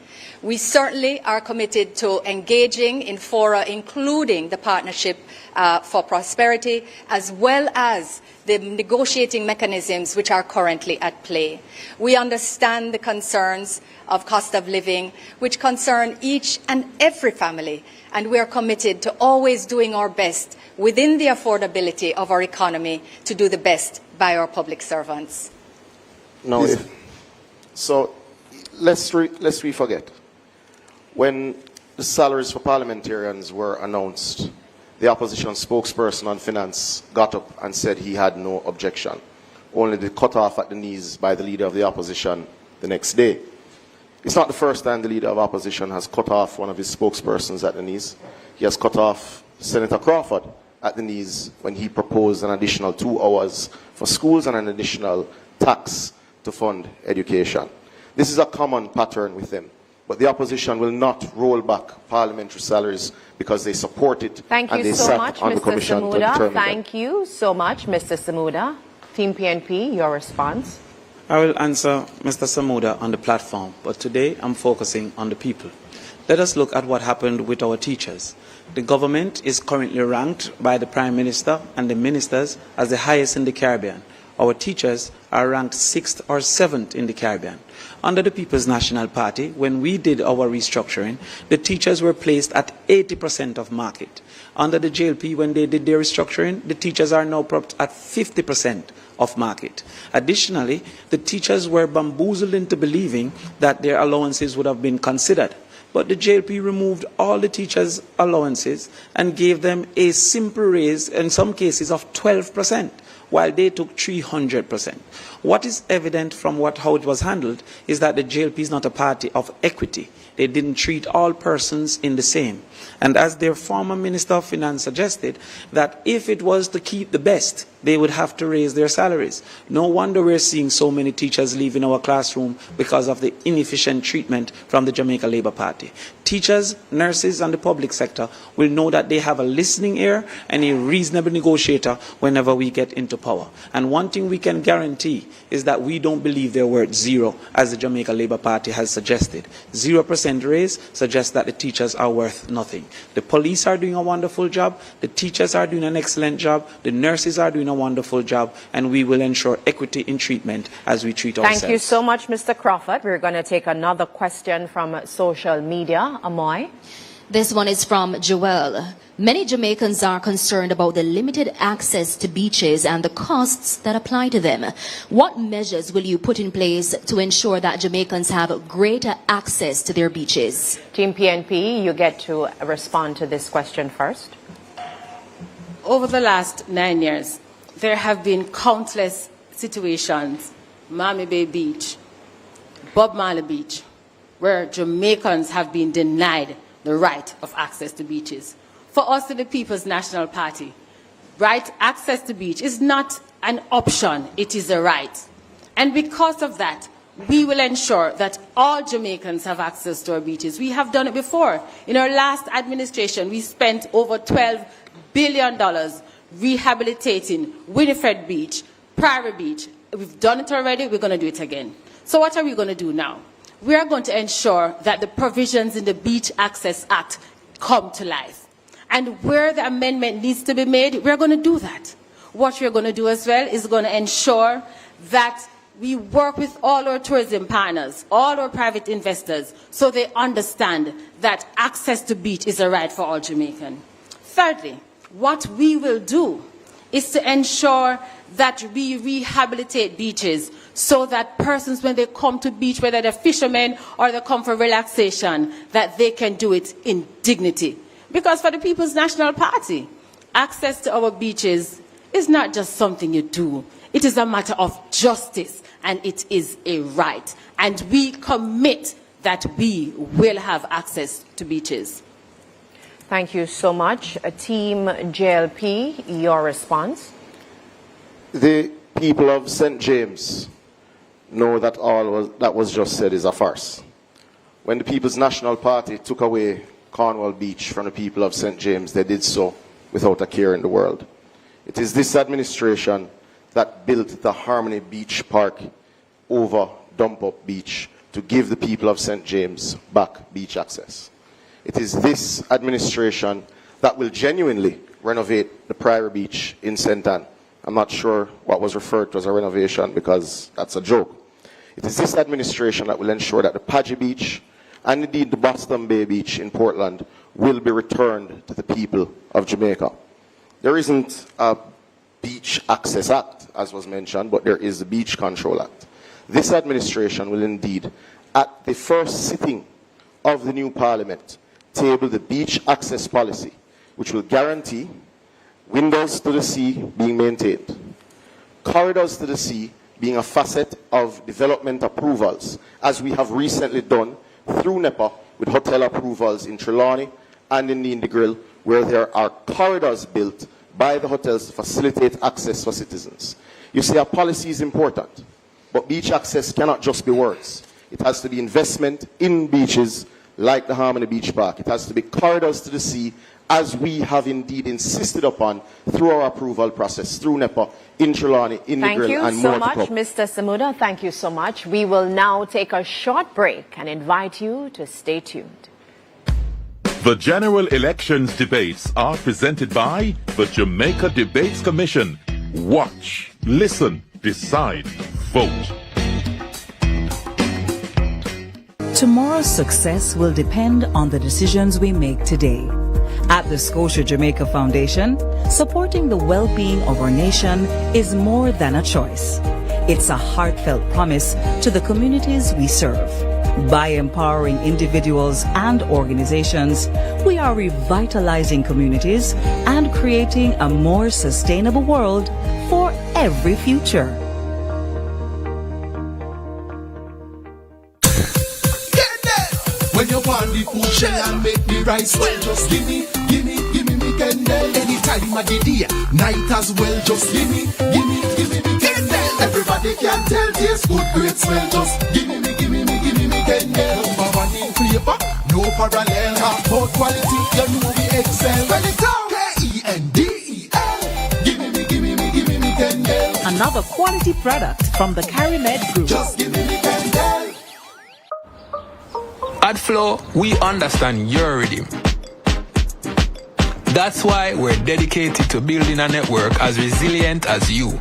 We certainly are committed to engaging in fora, including the Partnership for Prosperity, as well as the negotiating mechanisms which are currently at play. We understand the concerns of cost of living, which concern each and every family, and we are committed to always doing our best within the affordability of our economy to do the best by our public servants. No, let's forget. When the salaries for parliamentarians were announced, the opposition spokesperson on finance got up and said he had no objection, only to cut off at the knees by the leader of the opposition the next day. It's not the first time the leader of opposition has cut off one of his spokespersons at the knees. He has cut off Senator Crawford at the knees when he proposed an additional 2 hours for schools and an additional tax to fund education. This is a common pattern with them. But the opposition will not roll back parliamentary salaries because they support it. Thank you so much, Mr. Samuda. Thank you so much, Mr. Samuda. Team PNP, your response. I will answer Mr. Samuda on the platform, but today I'm focusing on the people. Let us look at what happened with our teachers. The government is currently ranked by the Prime Minister and the ministers as the highest in the Caribbean. Our teachers are ranked 6th or 7th in the Caribbean. Under the People's National Party, when we did our restructuring, the teachers were placed at 80% of market. Under the JLP, when they did their restructuring, the teachers are now propped at 50% of market. Additionally, the teachers were bamboozled into believing that their allowances would have been considered. But the JLP removed all the teachers' allowances and gave them a simple raise, in some cases of 12%. While they took 300%. What is evident from how it was handled is that the JLP is not a party of equity. They didn't treat all persons in the same. And as their former Minister of Finance suggested, that if it was to keep the best, they would have to raise their salaries. No wonder we're seeing so many teachers leaving our classroom because of the inefficient treatment from the Jamaica Labour Party. Teachers, nurses and the public sector will know that they have a listening ear and a reasonable negotiator whenever we get into power. And one thing we can guarantee is that we don't believe they're worth zero, as the Jamaica Labour Party has suggested. 0% raise suggests that the teachers are worth nothing. The police are doing a wonderful job, the teachers are doing an excellent job, the nurses are doing a wonderful job, and we will ensure equity in treatment as we treat ourselves. Thank you so much, Mr. Crawford. We're going to take another question from social media. Amoy? This one is from Joel. Many Jamaicans are concerned about the limited access to beaches and the costs that apply to them. What measures will you put in place to ensure that Jamaicans have greater access to their beaches? Team PNP, you get to respond to this question first. Over the last 9 years, there have been countless situations, Miami Bay Beach, Bob Marley Beach, where Jamaicans have been denied the right of access to beaches. For us in the People's National Party, right access to beach is not an option, it is a right. And because of that, we will ensure that all Jamaicans have access to our beaches. We have done it before. In our last administration, we spent over $12 billion rehabilitating Winifred Beach, Prairie Beach. We've done it already, we're going to do it again. So what are we going to do now? we are going to ensure that the provisions in the Beach Access Act come to life. And where the amendment needs to be made, we're going to do that. What we're going to do as well is going to ensure that we work with all our tourism partners, all our private investors, so they understand that access to beach is a right for all Jamaicans. Thirdly, what we will do is to ensure that we rehabilitate beaches so that persons, when they come to beach, whether they're fishermen or they come for relaxation, that they can do it in dignity. Because for the People's National Party, access to our beaches is not just something you do. It is a matter of justice, and it is a right. And we commit that we will have access to beaches. Thank you so much. Team JLP, your response? The people of St. James know that all that was just said is a farce. When the People's National Party took away Cornwall Beach from the people of St. James, they did so without a care in the world. It is this administration that built the Harmony Beach Park over Dump Up Beach to give the people of St. James back beach access. It is this administration that will genuinely renovate the Priory Beach in St. Ann. I'm not sure what was referred to as a renovation because that's a joke. It is this administration that will ensure that the Padgy Beach and indeed the Boston Bay Beach in Portland will be returned to the people of Jamaica. There isn't a Beach Access Act, as was mentioned, but there is the Beach Control Act. This administration will indeed, at the first sitting of the new Parliament, table the beach access policy, which will guarantee windows to the sea being maintained, corridors to the sea being a facet of development approvals, as we have recently done through NEPA with hotel approvals in Trelawney and in the Grill, where there are corridors built by the hotels to facilitate access for citizens. You see, our policy is important, but beach access cannot just be words. It has to be investment in beaches like the Harmony Beach Park. It has to be corridors to the sea, as we have indeed insisted upon through our approval process, through NEPA, in Trelawney, in the Grill, and more to come. Thank you so much, Mr. Samuda. Thank you so much. We will now take a short break and invite you to stay tuned. The general elections debates are presented by the Jamaica Debates Commission. Watch, listen, decide, vote. Tomorrow's success will depend on the decisions we make today. At the Scotia Jamaica Foundation, supporting the well-being of our nation is more than a choice. It's a heartfelt promise to the communities we serve. By empowering individuals and organizations, we are revitalizing communities and creating a more sustainable world for every future. When you want the food shell and make the rice well, just give me me candle. Anytime of the day, night as well, just give me me candle. Everybody can tell taste good, great smell, just give me me candle. Number one in flavor, no parallel, half both quality, you know we excel. Well it's all K-E-N-D-E-L. Give me candle. Another quality product from the Carimed Group. Just give me candle. At Flow, we understand your rhythm. That's why we're dedicated to building a network as resilient as you.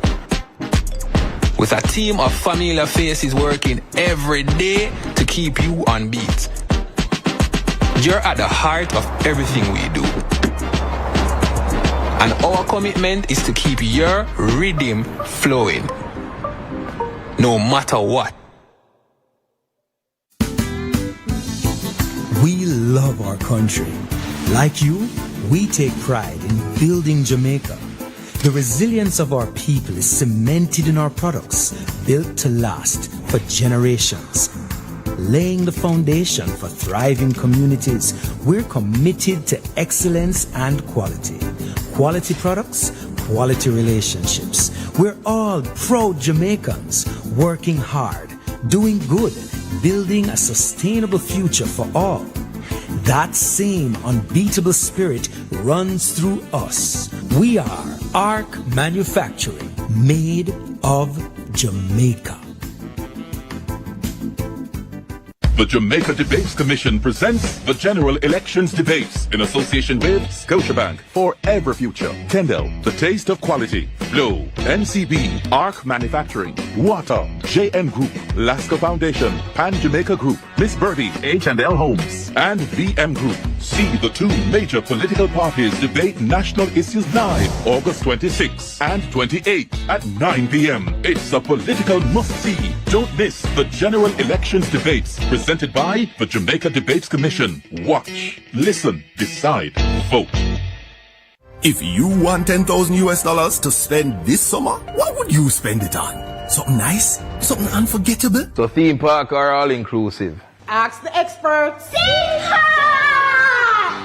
With a team of familiar faces working every day to keep you on beat. You're at the heart of everything we do. And our commitment is to keep your rhythm flowing. No matter what. We love our country. Like you, we take pride in building Jamaica. The resilience of our people is cemented in our products, built to last for generations. Laying the foundation for thriving communities, we're committed to excellence and quality. Quality products, quality relationships. We're all proud Jamaicans, working hard, doing good, building a sustainable future for all. That same unbeatable spirit runs through us. We are ARC Manufacturing, made of Jamaica. The Jamaica Debates Commission presents the General Elections Debates in association with Scotiabank for Every Future, Kendall, The Taste of Quality, Flow, NCB, ARC Manufacturing, Water, JN Group, Lasco Foundation, Pan Jamaica Group, Miss Birdie, H&L Homes, and VM Group. See the two major political parties debate national issues live August 26 and 28 at 9 p.m. It's a political must-see. Don't miss the General Elections Debates presented by the Jamaica Debates Commission. Watch, listen, decide, vote. If you want $10,000 to spend this summer, what would you spend it on? Something nice? Something unforgettable? So theme park or all inclusive? Ask the experts.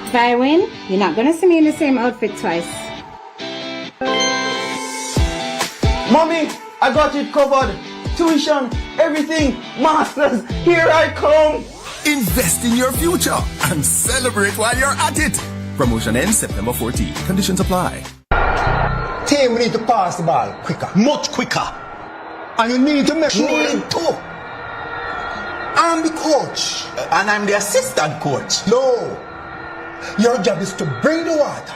If I win, you're not gonna see me in the same outfit twice. Mommy, I got it covered. Tuition, everything, masters, here I come. Invest in your future and celebrate while you're at it. Promotion ends September 14. Conditions apply. Team, we need to pass the ball quicker. Much quicker. And you need to make sure. Need to. I'm the coach. And I'm the assistant coach. No. Your job is to bring the water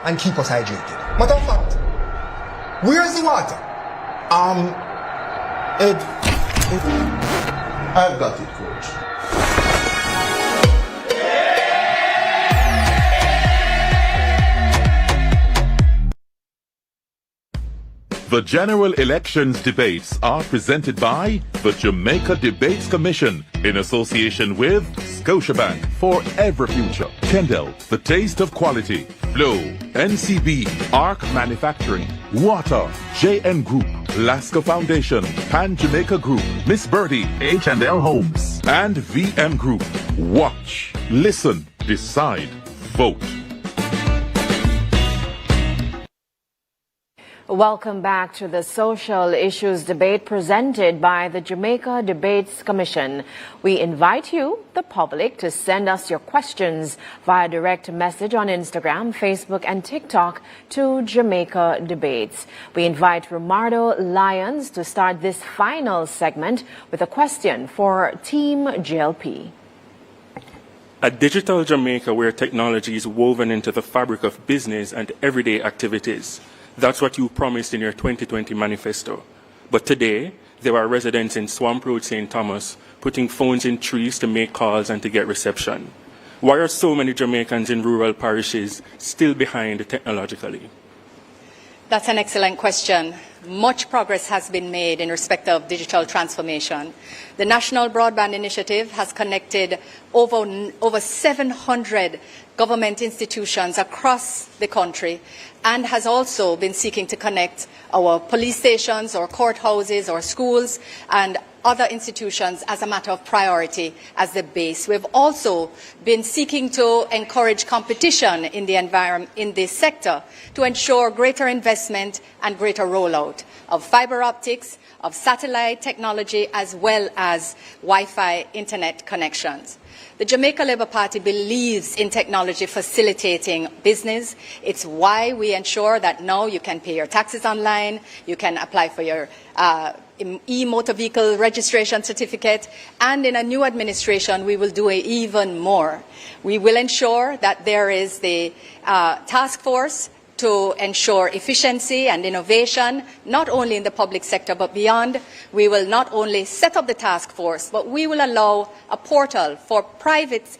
and keep us hydrated. Matter of fact, where's the water? I've got it, coach. The General Elections Debates are presented by the Jamaica Debates Commission in association with Scotiabank for Every Future, Kendall, The Taste of Quality, Flow, NCB, ARC Manufacturing, Water, JN Group, Lasco Foundation, Pan Jamaica Group, Miss Birdie, H&L Homes, and VM Group. Watch, listen, decide, vote. Welcome back to the social issues debate presented by the Jamaica Debates Commission. We invite you, the public, to send us your questions via direct message on Instagram, Facebook, and TikTok to Jamaica Debates. We invite Romardo Lyons to start this final segment with a question for Team JLP. A digital Jamaica where technology is woven into the fabric of business and everyday activities. That's what you promised in your 2020 manifesto. But today, there are residents in Swamp Road, St. Thomas, putting phones in trees to make calls and to get reception. Why are so many Jamaicans in rural parishes still behind technologically? That's an excellent question. Much progress has been made in respect of digital transformation. The National Broadband Initiative has connected over 700 government institutions across the country and has also been seeking to connect our police stations, our courthouses, our schools, and other institutions as a matter of priority as the base. We've also been seeking to encourage competition in the environment, in this sector, to ensure greater investment and greater rollout of fiber optics, of satellite technology, as well as Wi-Fi internet connections. The Jamaica Labour Party believes in technology facilitating business. It's why we ensure that now you can pay your taxes online, you can apply for your e-motor vehicle registration certificate, and in a new administration we will do even more. We will ensure that there is the task force to ensure efficiency and innovation, not only in the public sector but beyond. We will not only set up the task force, but we will allow a portal for private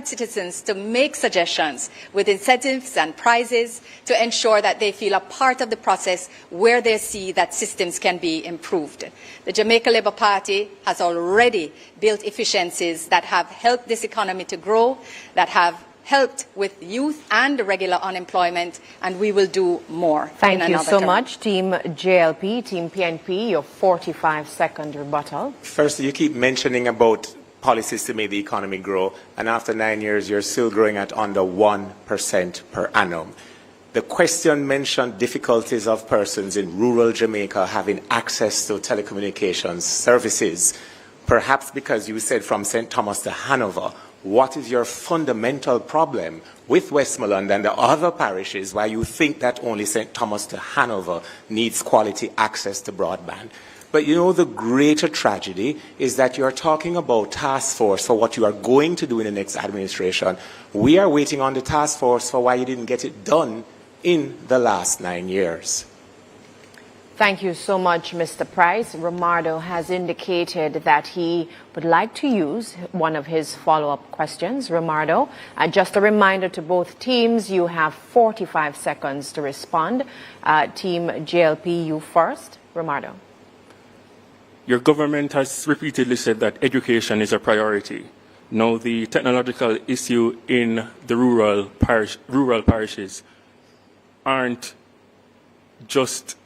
citizens to make suggestions with incentives and prizes to ensure that they feel a part of the process where they see that systems can be improved. The Jamaica Labour Party has already built efficiencies that have helped this economy to grow, that have helped with youth and regular unemployment, and we will do more. Thank you so much, Team JLP, Team PNP, your 45-second rebuttal. First, you keep mentioning about policies to make the economy grow, and after 9 years, you're still growing at under 1% per annum. The question mentioned difficulties of persons in rural Jamaica having access to telecommunications services, perhaps because you said from St. Thomas to Hanover. What is your fundamental problem with Westmoreland and the other parishes why you think that only St. Thomas to Hanover needs quality access to broadband? But you know, the greater tragedy is that you're talking about task force for what you are going to do in the next administration. We are waiting on the task force for why you didn't get it done in the last 9 years. Thank you so much, Mr. Price. Romardo has indicated that he would like to use one of his follow-up questions. Romardo, just a reminder to both teams, you have 45 seconds to respond. Team JLP, you first. Romardo. Your government has repeatedly said that education is a priority. Now, the technological issue in the rural parishes aren't just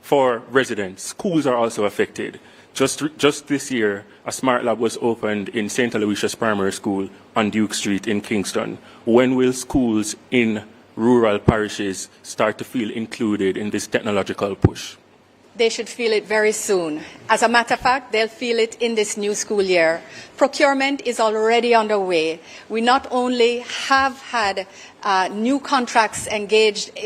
for residents. Schools are also affected. Just this year, a smart lab was opened in St. Aloysius Primary School on Duke Street in Kingston. When will schools in rural parishes start to feel included in this technological push? They should feel it very soon. As a matter of fact, they'll feel it in this new school year. Procurement is already underway. We not only have had new contracts engaged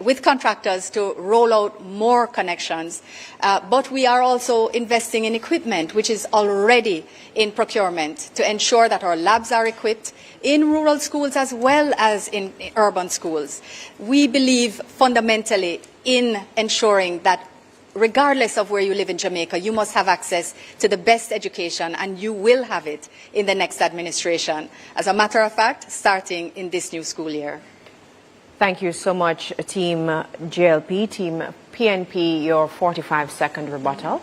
with contractors to roll out more connections, but we are also investing in equipment, which is already in procurement, to ensure that our labs are equipped in rural schools as well as in urban schools. We believe fundamentally in ensuring that regardless of where you live in Jamaica, you must have access to the best education, and you will have it in the next administration. As a matter of fact, starting in this new school year. Thank you so much, Team JLP. Team PNP, your 45-second rebuttal.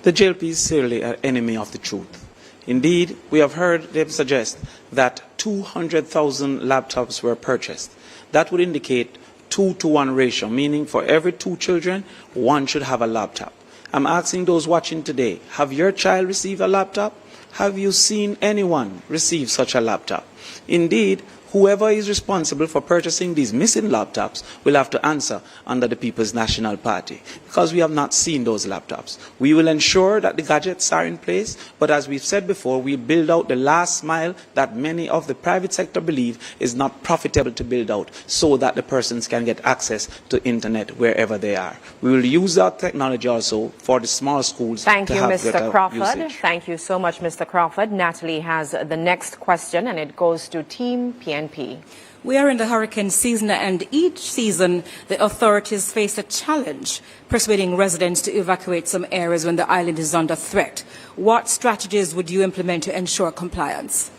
The JLP is certainly an enemy of the truth. Indeed, we have heard them suggest that 200,000 laptops were purchased. That would indicate 2-to-1 ratio, meaning for every 2 children, 1 should have a laptop. I'm asking those watching today, have your child received a laptop? Have you seen anyone receive such a laptop? Indeed, whoever is responsible for purchasing these missing laptops will have to answer under the People's National Party, because we have not seen those laptops. We will ensure that the gadgets are in place, but as we've said before, we build out the last mile that many of the private sector believe is not profitable to build out, so that the persons can get access to internet wherever they are. We will use that technology also for the small schools. Thank to you, have Mr. better Crawford. usage. Thank you so much, Mr. Crawford. Natalie has the next question, and it goes to Team PNP. We are in the hurricane season, and each season the authorities face a challenge persuading residents to evacuate some areas when the island is under threat. What strategies would you implement to ensure compliance?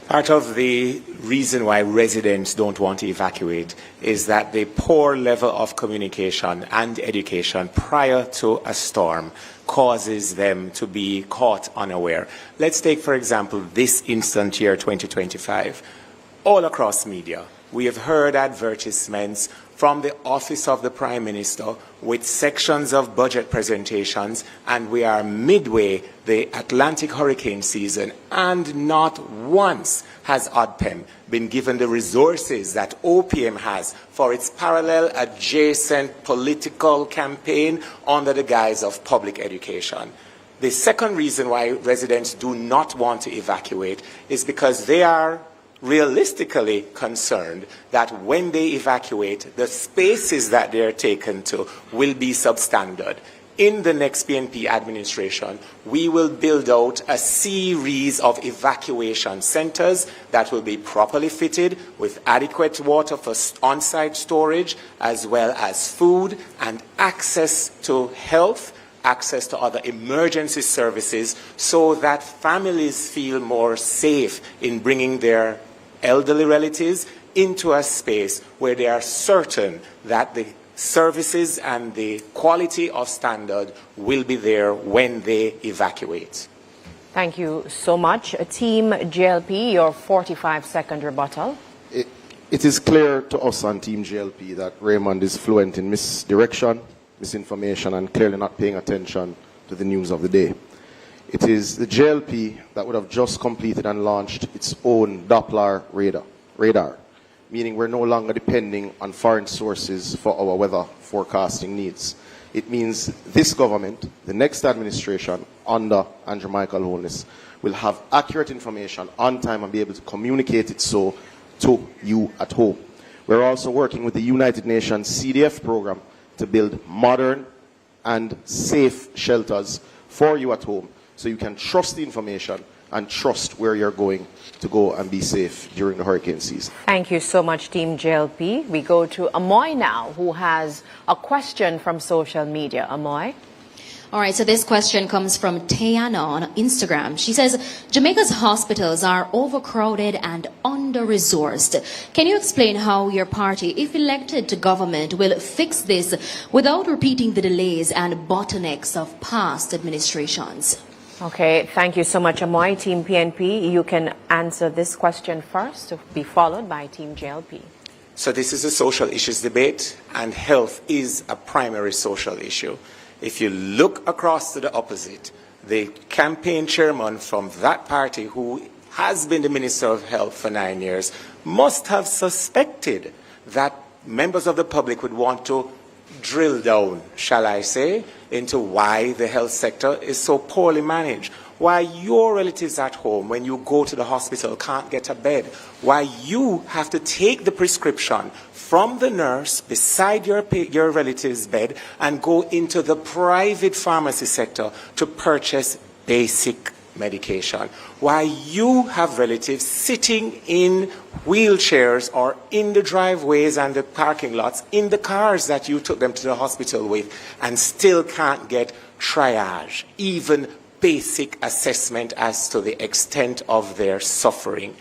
Part of the reason why residents don't want to evacuate is that the poor level of communication and education prior to a storm causes them to be caught unaware. Let's take, for example, this instant year 2025. All across media, we have heard advertisements from the Office of the Prime Minister with sections of budget presentations, and we are midway the Atlantic hurricane season, and not once has ODPEM been given the resources that OPM has for its parallel adjacent political campaign under the guise of public education. The second reason why residents do not want to evacuate is because they are realistically concerned that when they evacuate, the spaces that they are taken to will be substandard. In the next PNP administration, we will build out a series of evacuation centers that will be properly fitted with adequate water for on-site storage, as well as food and access to health, access to other emergency services, so that families feel more safe in bringing their elderly relatives into a space where they are certain that the services and the quality of standard will be there when they evacuate. Thank you so much. Team JLP, your 45-second rebuttal. It is clear to us on Team JLP that Raymond is fluent in misdirection, misinformation, and clearly not paying attention to the news of the day. It is the JLP that would have just completed and launched its own Doppler radar, meaning we're no longer depending on foreign sources for our weather forecasting needs. It means this government, the next administration under Andrew Michael Holness, will have accurate information on time and be able to communicate it so to you at home. We're also working with the United Nations CDF program to build modern and safe shelters for you at home, so you can trust the information and trust where you're going to go and be safe during the hurricane season. Thank you so much, Team JLP. We go to Amoy now, who has a question from social media. Amoy? All right, so this question comes from Tiana on Instagram. She says, Jamaica's hospitals are overcrowded and under-resourced. Can you explain how your party, if elected to government, will fix this without repeating the delays and bottlenecks of past administrations? Okay, thank you so much, Amoy. Team PNP, you can answer this question first, to be followed by Team JLP. So this is a social issues debate, and health is a primary social issue. If you look across to the opposite, the campaign chairman from that party, who has been the Minister of Health for 9 years, must have suspected that members of the public would want to drill down, shall I say, into why the health sector is so poorly managed. Why your relatives at home, when you go to the hospital, can't get a bed. Why you have to take the prescription from the nurse beside your relative's bed and go into the private pharmacy sector to purchase basic medication. Why you have relatives sitting in wheelchairs or in the driveways and the parking lots in the cars that you took them to the hospital with and still can't get triage, even basic assessment as to the extent of their suffering.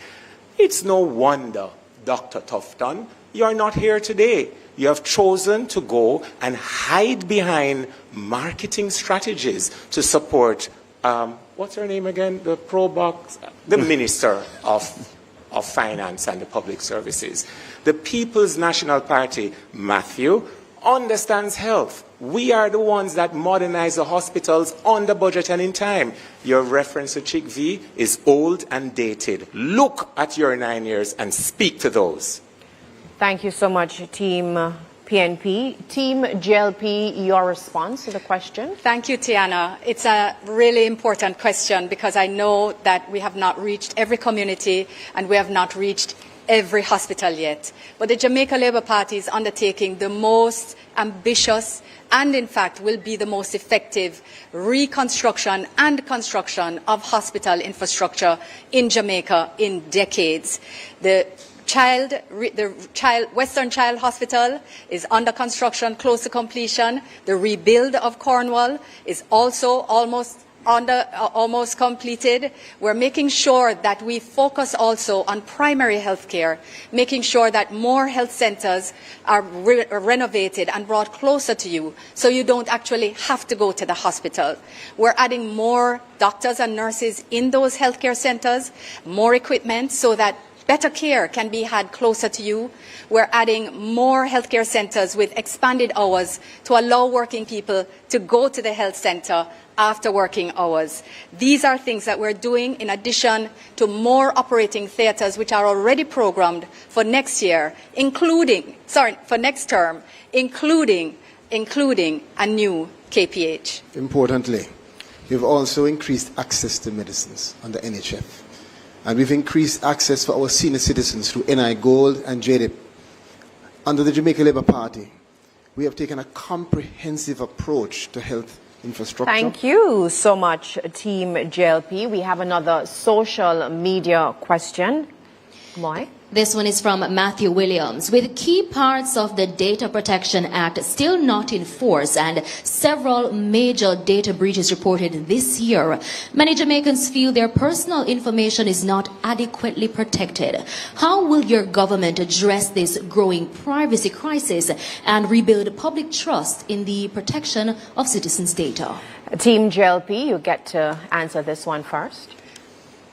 It's no wonder, Dr. Tufton, you're not here today. You have chosen to go and hide behind marketing strategies to support, what's her name again? The pro-box, the Minister of Finance and the Public Services. The People's National Party, Matthew, understands health. We are the ones that modernize the hospitals on the budget and in time. Your reference to Chick V is old and dated. Look at your 9 years and speak to those. Thank you so much, Team PNP. Team JLP, your response to the question? Thank you, Tiana. It's a really important question because I know that we have not reached every community and we have not reached every hospital yet. But the Jamaica Labour Party is undertaking the most ambitious and in fact will be the most effective reconstruction and construction of hospital infrastructure in Jamaica in decades. The Western Child Hospital is under construction, close to completion. The rebuild of Cornwall is also almost completed. We're making sure that we focus also on primary health care, making sure that more health centers are renovated and brought closer to you so you don't actually have to go to the hospital. We're adding more doctors and nurses in those healthcare centers, more equipment so that better care can be had closer to you. We're adding more healthcare centers with expanded hours to allow working people to go to the health center after working hours. These are things that we're doing in addition to more operating theatres which are already programmed for next year, for next term, including a new KPH. Importantly, we've also increased access to medicines under NHF. And we've increased access for our senior citizens through NI Gold and JDIP. Under the Jamaica Labour Party, we have taken a comprehensive approach to health infrastructure. Thank you so much, Team JLP. We have another social media question. Moy? This one is from Matthew Williams. With key parts of the Data Protection Act still not in force and several major data breaches reported this year, many Jamaicans feel their personal information is not adequately protected. How will your government address this growing privacy crisis and rebuild public trust in the protection of citizens' data? Team JLP, you get to answer this one first.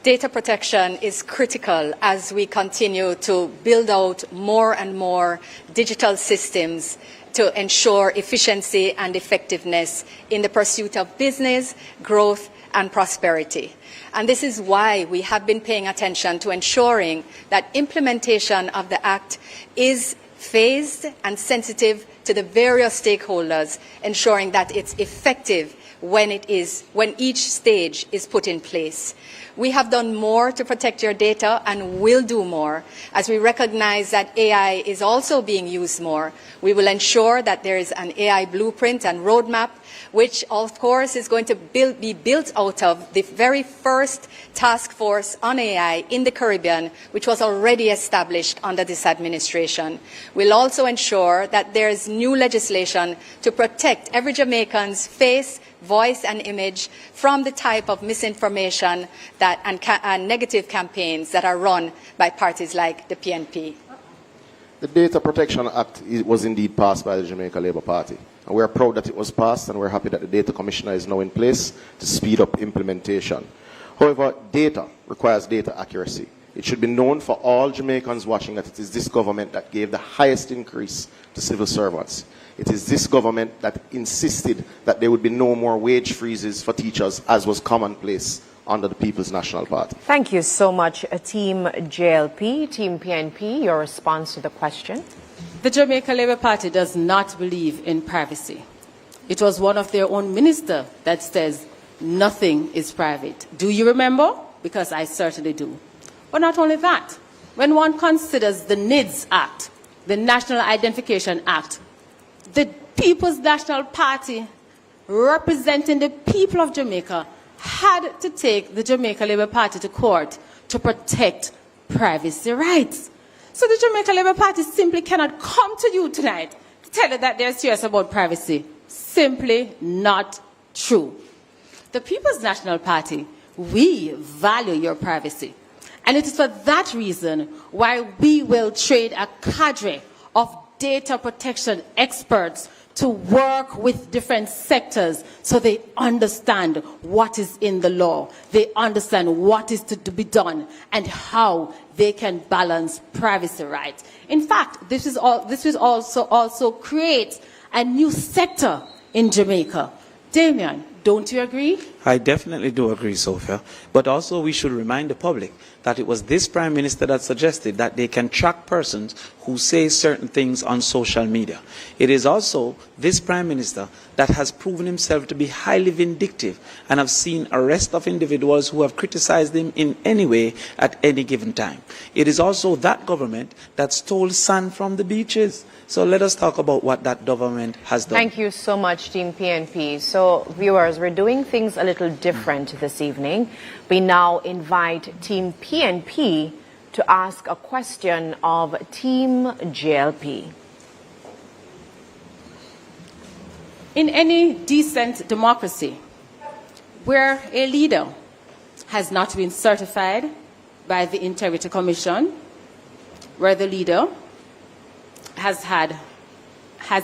Data protection is critical as we continue to build out more and more digital systems to ensure efficiency and effectiveness in the pursuit of business, growth, and prosperity. And this is why we have been paying attention to ensuring that implementation of the Act is phased and sensitive to the various stakeholders, ensuring that it's effective when each stage is put in place. We have done more to protect your data and will do more. As we recognize that AI is also being used more, we will ensure that there is an AI blueprint and roadmap, which of course is going to be built out of the very first task force on AI in the Caribbean, which was already established under this administration. We'll also ensure that there is new legislation to protect every Jamaican's face, voice and image from the type of misinformation and negative campaigns that are run by parties like the PNP. The Data Protection Act was indeed passed by the Jamaica Labour Party. And we are proud that it was passed, and we're happy that the Data Commissioner is now in place to speed up implementation. However, data requires data accuracy. It should be known for all Jamaicans watching that it is this government that gave the highest increase to civil servants. It is this government that insisted that there would be no more wage freezes for teachers, as was commonplace under the People's National Party. Thank you so much, Team JLP, Team PNP. Your response to the question? The Jamaica Labour Party does not believe in privacy. It was one of their own ministers that says nothing is private. Do you remember? Because I certainly do. But not only that, when one considers the NIDS Act, the National Identification Act, the People's National Party, representing the people of Jamaica, had to take the Jamaica Labour Party to court to protect privacy rights. So the Jamaica Labour Party simply cannot come to you tonight to tell you that they're serious about privacy. Simply not true. The People's National Party, we value your privacy. And it is for that reason why we will trade a cadre of data protection experts to work with different sectors so they understand what is in the law, they understand what is to be done, and how they can balance privacy rights. In fact, this will also create a new sector in Jamaica. Damien, don't you agree? I definitely do agree, Sophia. But also we should remind the public that it was this Prime Minister that suggested that they can track persons who say certain things on social media. It is also this Prime Minister that has proven himself to be highly vindictive and have seen arrest of individuals who have criticized him in any way at any given time. It is also that government that stole sand from the beaches. So let us talk about what that government has done. Thank you so much, Team PNP. So, viewers, we're doing things a little different this evening. We now invite Team PNP to ask a question of Team JLP. In any decent democracy, where a leader has not been certified by the Integrity Commission, where the leader has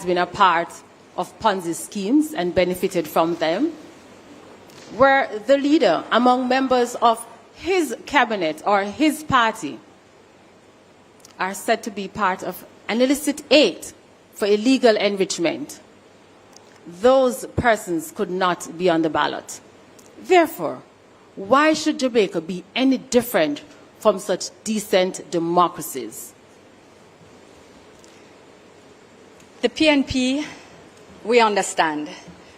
been a part of Ponzi schemes and benefited from them, where the leader among members of his cabinet or his party are said to be part of an illicit aid for illegal enrichment, those persons could not be on the ballot. Therefore, why should Jamaica be any different from such decent democracies? The PNP, we understand,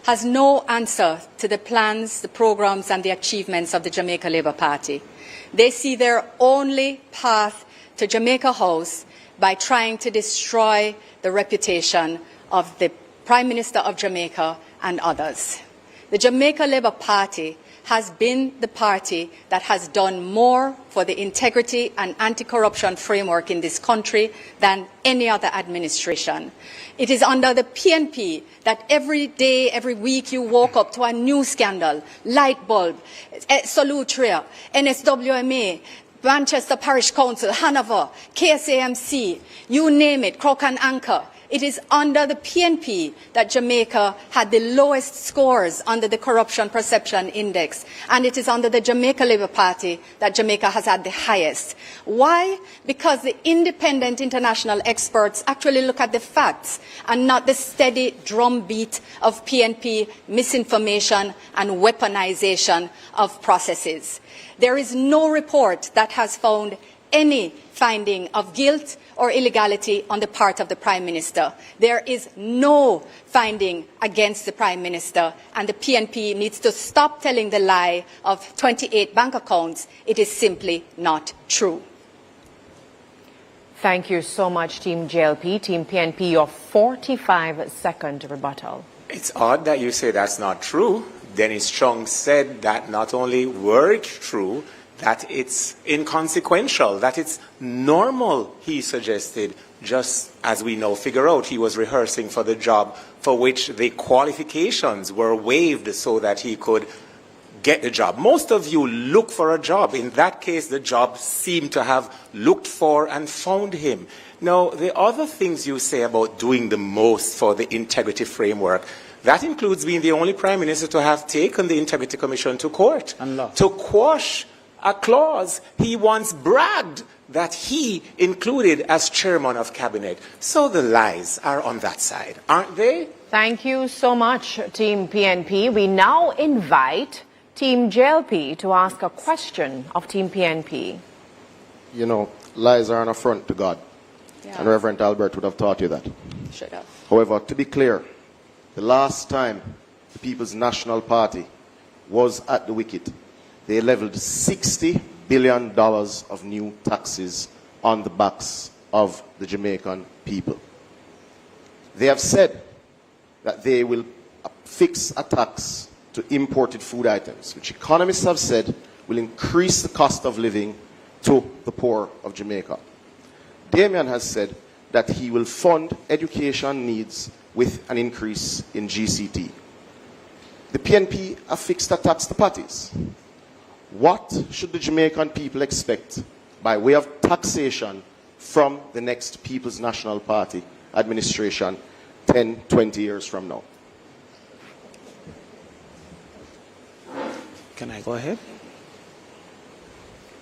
has no answer to the plans, the programs and the achievements of the Jamaica Labour Party. They see their only path to Jamaica House by trying to destroy the reputation of the Prime Minister of Jamaica and others. The Jamaica Labour Party has been the party that has done more for the integrity and anti-corruption framework in this country than any other administration. It is under the PNP that every day, every week you woke up to a new scandal, light bulb, Solutria, NSWMA, Manchester Parish Council, Hanover, KSAMC, you name it, Crook and Anchor. It is under the PNP that Jamaica had the lowest scores under the Corruption Perception Index. And it is under the Jamaica Labour Party that Jamaica has had the highest. Why? Because the independent international experts actually look at the facts and not the steady drumbeat of PNP misinformation and weaponization of processes. There is no report that has found any finding of guilt or illegality on the part of the Prime Minister. There is no finding against the Prime Minister, and the PNP needs to stop telling the lie of 28 bank accounts. It is simply not true. Thank you so much, Team JLP. Team PNP, your 45-second rebuttal. It's odd that you say that's not true. Dennis Chung said that not only were it true, that it's inconsequential, that it's normal, he suggested, just as we now figure out he was rehearsing for the job for which the qualifications were waived so that he could get the job. Most of you look for a job. In that case, the job seemed to have looked for and found him. Now, the other things you say about doing the most for the integrity framework, that includes being the only Prime Minister to have taken the Integrity Commission to court to quash a clause he once bragged that he included as chairman of cabinet. So the lies are on that side, aren't they? Thank you so much, Team PNP. We now invite Team JLP to ask a question of Team PNP. You know, lies are an affront to God. Yeah. And Reverend Albert would have taught you that. Should have. However, to be clear, the last time the People's National Party was at the wicket, they leveled $60 billion of new taxes on the backs of the Jamaican people. They have said that they will fix a tax to imported food items, which economists have said will increase the cost of living to the poor of Jamaica. Damien has said that he will fund education needs with an increase in GCT. The PNP have fixed a tax to parties. What should the Jamaican people expect by way of taxation from the next People's National Party administration 10, 20 years from now? Can I go ahead?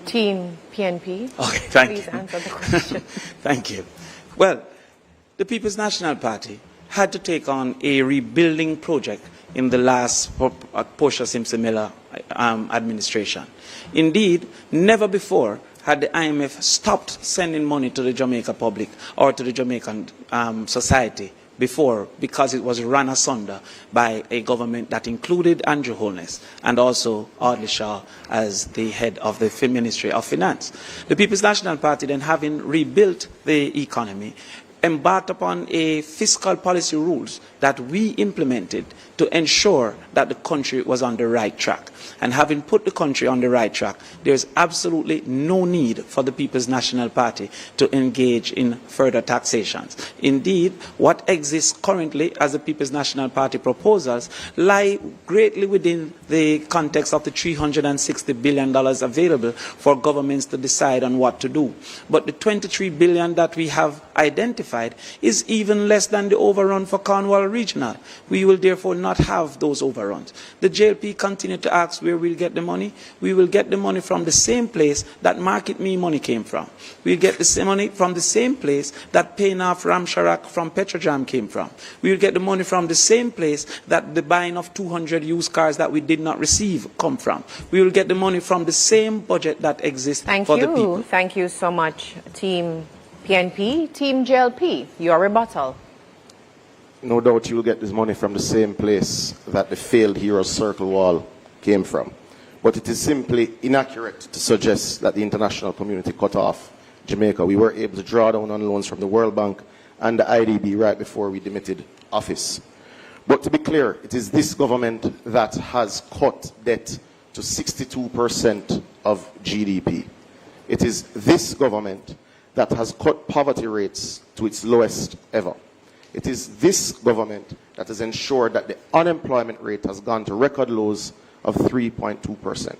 Team PNP, okay, thank please you. answer the question. Thank you. Well, the People's National Party had to take on a rebuilding project in the last Portia Simpson Miller administration. Indeed, never before had the IMF stopped sending money to the Jamaica public or to the Jamaican society before, because it was run asunder by a government that included Andrew Holness and also Audley Shaw as the head of the Ministry of Finance. The People's National Party, then having rebuilt the economy, embarked upon a fiscal policy rules that we implemented to ensure that the country was on the right track. And having put the country on the right track, there's absolutely no need for the People's National Party to engage in further taxations. Indeed, what exists currently as the People's National Party proposals lie greatly within the context of the $360 billion available for governments to decide on what to do. But the $23 billion that we have identified is even less than the overrun for Cornwall Regional. We will therefore not have those overruns. The JLP continue to ask where we'll get the money. We will get the money from the same place that Market Me money came from. We'll get the same money from the same place that paying off Ramsharak from Petrojam came from. We'll get the money from the same place that the buying of 200 used cars that we did not receive come from. We will get the money from the same budget that exists for the people. Thank you so much, Team PNP. Team JLP, your rebuttal. No doubt you will get this money from the same place that the failed Heroes Circle wall came from. But it is simply inaccurate to suggest that the international community cut off Jamaica. We were able to draw down on loans from the World Bank and the IDB right before we demitted office. But to be clear, it is this government that has cut debt to 62% of GDP. It is this government that has cut poverty rates to its lowest ever. It is this government that has ensured that the unemployment rate has gone to record lows of 3.2%.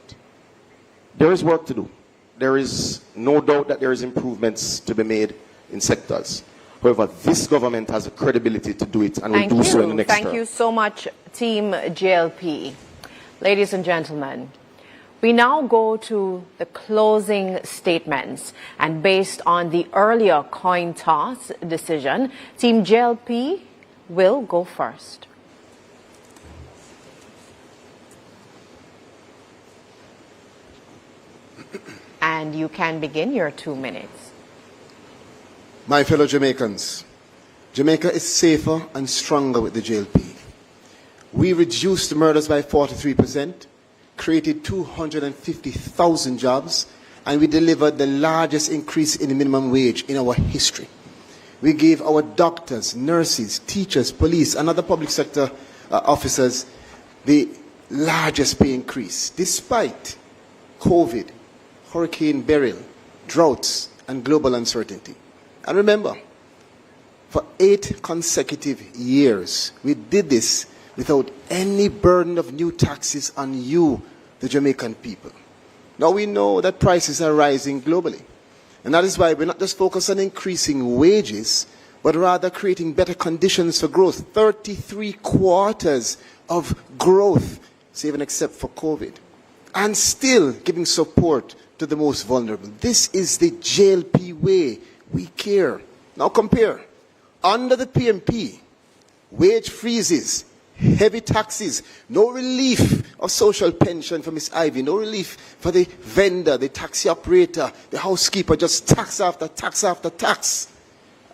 There is work to do. There is no doubt that there is improvements to be made in sectors. However, this government has the credibility to do it and will do so in the next term. Thank you so much, Team JLP. Ladies and gentlemen, we now go to the closing statements. And based on the earlier coin toss decision, Team JLP will go first. And you can begin your 2 minutes. My fellow Jamaicans, Jamaica is safer and stronger with the JLP. We reduced murders by 43%, created 250,000 jobs, and we delivered the largest increase in the minimum wage in our history. We gave our doctors, nurses, teachers, police, and other public sector officers the largest pay increase, despite COVID, Hurricane Beryl, droughts, and global uncertainty. And remember, for 8 consecutive years, we did this without any burden of new taxes on you, the Jamaican people. Now we know that prices are rising globally. And that is why we're not just focused on increasing wages, but rather creating better conditions for growth. 33 quarters of growth, save and except for COVID. And still giving support to the most vulnerable. This is the JLP way. We care. Now compare. Under the PMP, wage freezes, heavy taxes, no relief of social pension for Miss Ivy, no relief for the vendor, the taxi operator, the housekeeper, just tax after tax after tax.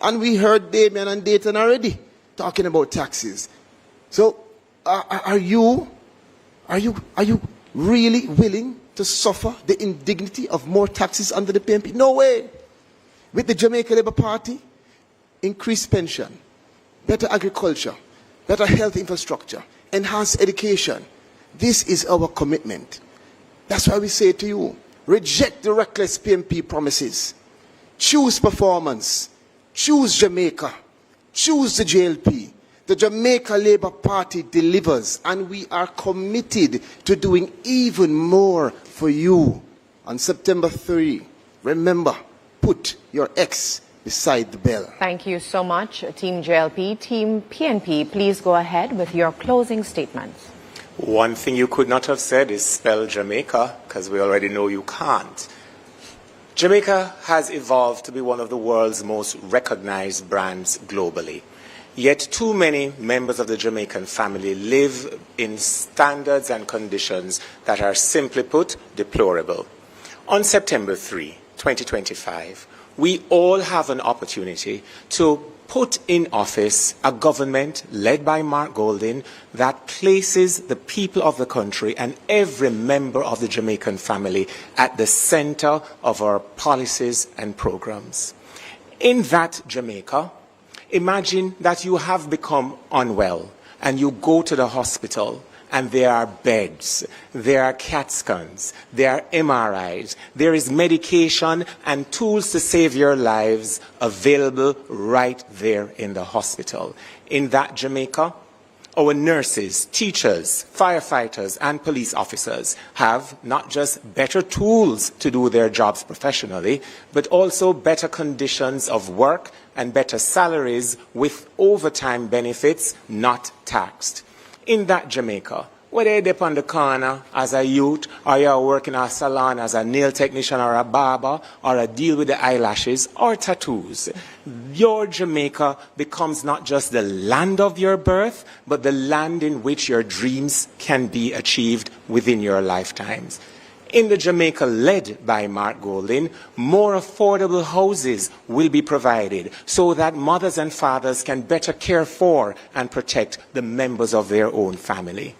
And we heard Damien and Dayton already talking about taxes. So are you really willing to suffer the indignity of more taxes under the PMP? No way. With the Jamaica Labour Party, increased pension, better agriculture, better health infrastructure, enhanced education. This is our commitment. That's why we say to you, reject the reckless PMP promises. Choose performance. Choose Jamaica. Choose the JLP. The Jamaica Labour Party delivers, and we are committed to doing even more for you. On September 3, remember, put your X beside the bell. Thank you so much, Team JLP. Team PNP, please go ahead with your closing statements. One thing you could not have said is spell Jamaica, because we already know you can't. Jamaica has evolved to be one of the world's most recognized brands globally. Yet too many members of the Jamaican family live in standards and conditions that are, simply put, deplorable. On September 3, 2025, we all have an opportunity to put in office a government led by Mark Golding that places the people of the country and every member of the Jamaican family at the center of our policies and programs. In that Jamaica, imagine that you have become unwell and you go to the hospital and there are beds, there are CAT scans, there are MRIs, there is medication and tools to save your lives available right there in the hospital. In that Jamaica, our nurses, teachers, firefighters, and police officers have not just better tools to do their jobs professionally, but also better conditions of work and better salaries with overtime benefits not taxed. In that Jamaica, whether you're up on the corner as a youth, or you're working in a salon as a nail technician or a barber, or a deal with the eyelashes or tattoos, your Jamaica becomes not just the land of your birth, but the land in which your dreams can be achieved within your lifetimes. In the Jamaica led by Mark Golding, more affordable houses will be provided so that mothers and fathers can better care for and protect the members of their own family.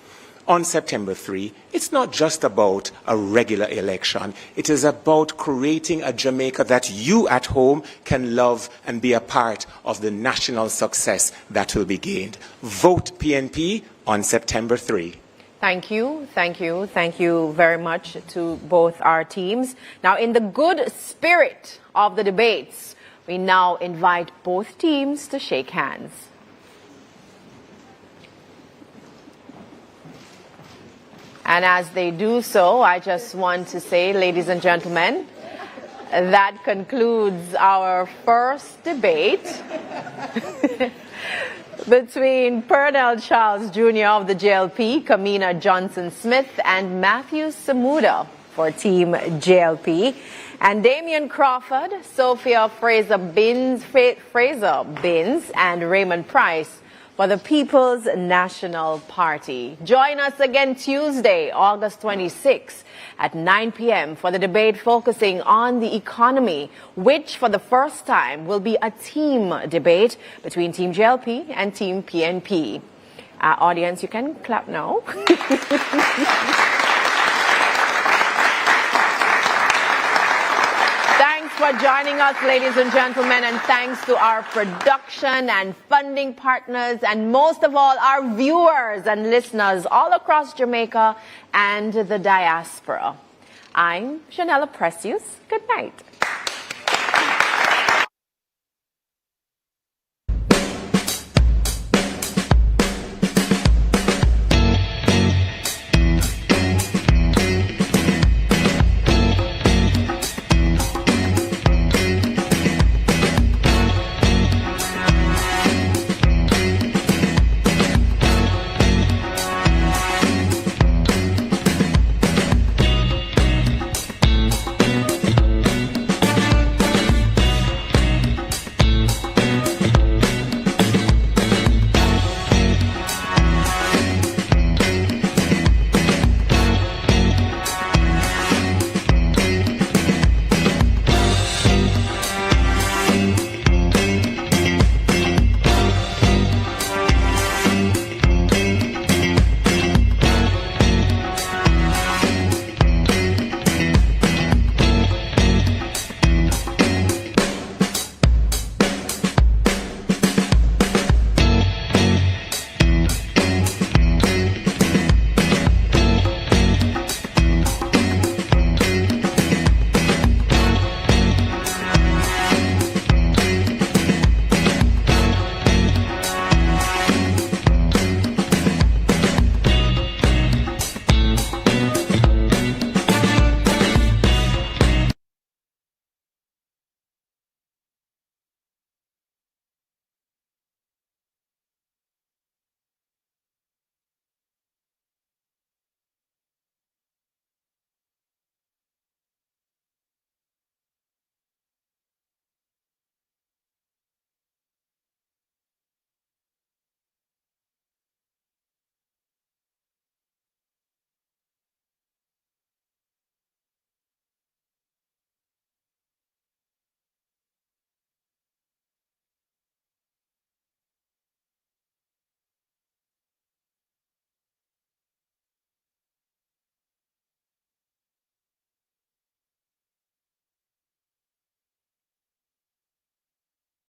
On September 3, it's not just about a regular election. It is about creating a Jamaica that you at home can love and be a part of the national success that will be gained. Vote PNP on September 3. Thank you, thank you, thank you very much to both our teams. Now, in the good spirit of the debates, we now invite both teams to shake hands. And as they do so, I just want to say, ladies and gentlemen, that concludes our first debate between Pernell Charles Jr. of the JLP, Kamina Johnson-Smith, and Matthew Samuda for Team JLP, and Damian Crawford, Sophia Fraser-Binns, and Raymond Price for the People's National Party. Join us again Tuesday, August 26 at 9 p.m. for the debate focusing on the economy, which for the first time will be a team debate between Team JLP and Team PNP. Audience, you can clap now. Thanks for joining us, ladies and gentlemen, and thanks to our production and funding partners, and most of all, our viewers and listeners all across Jamaica and the diaspora. I'm Janella Precious. Good night.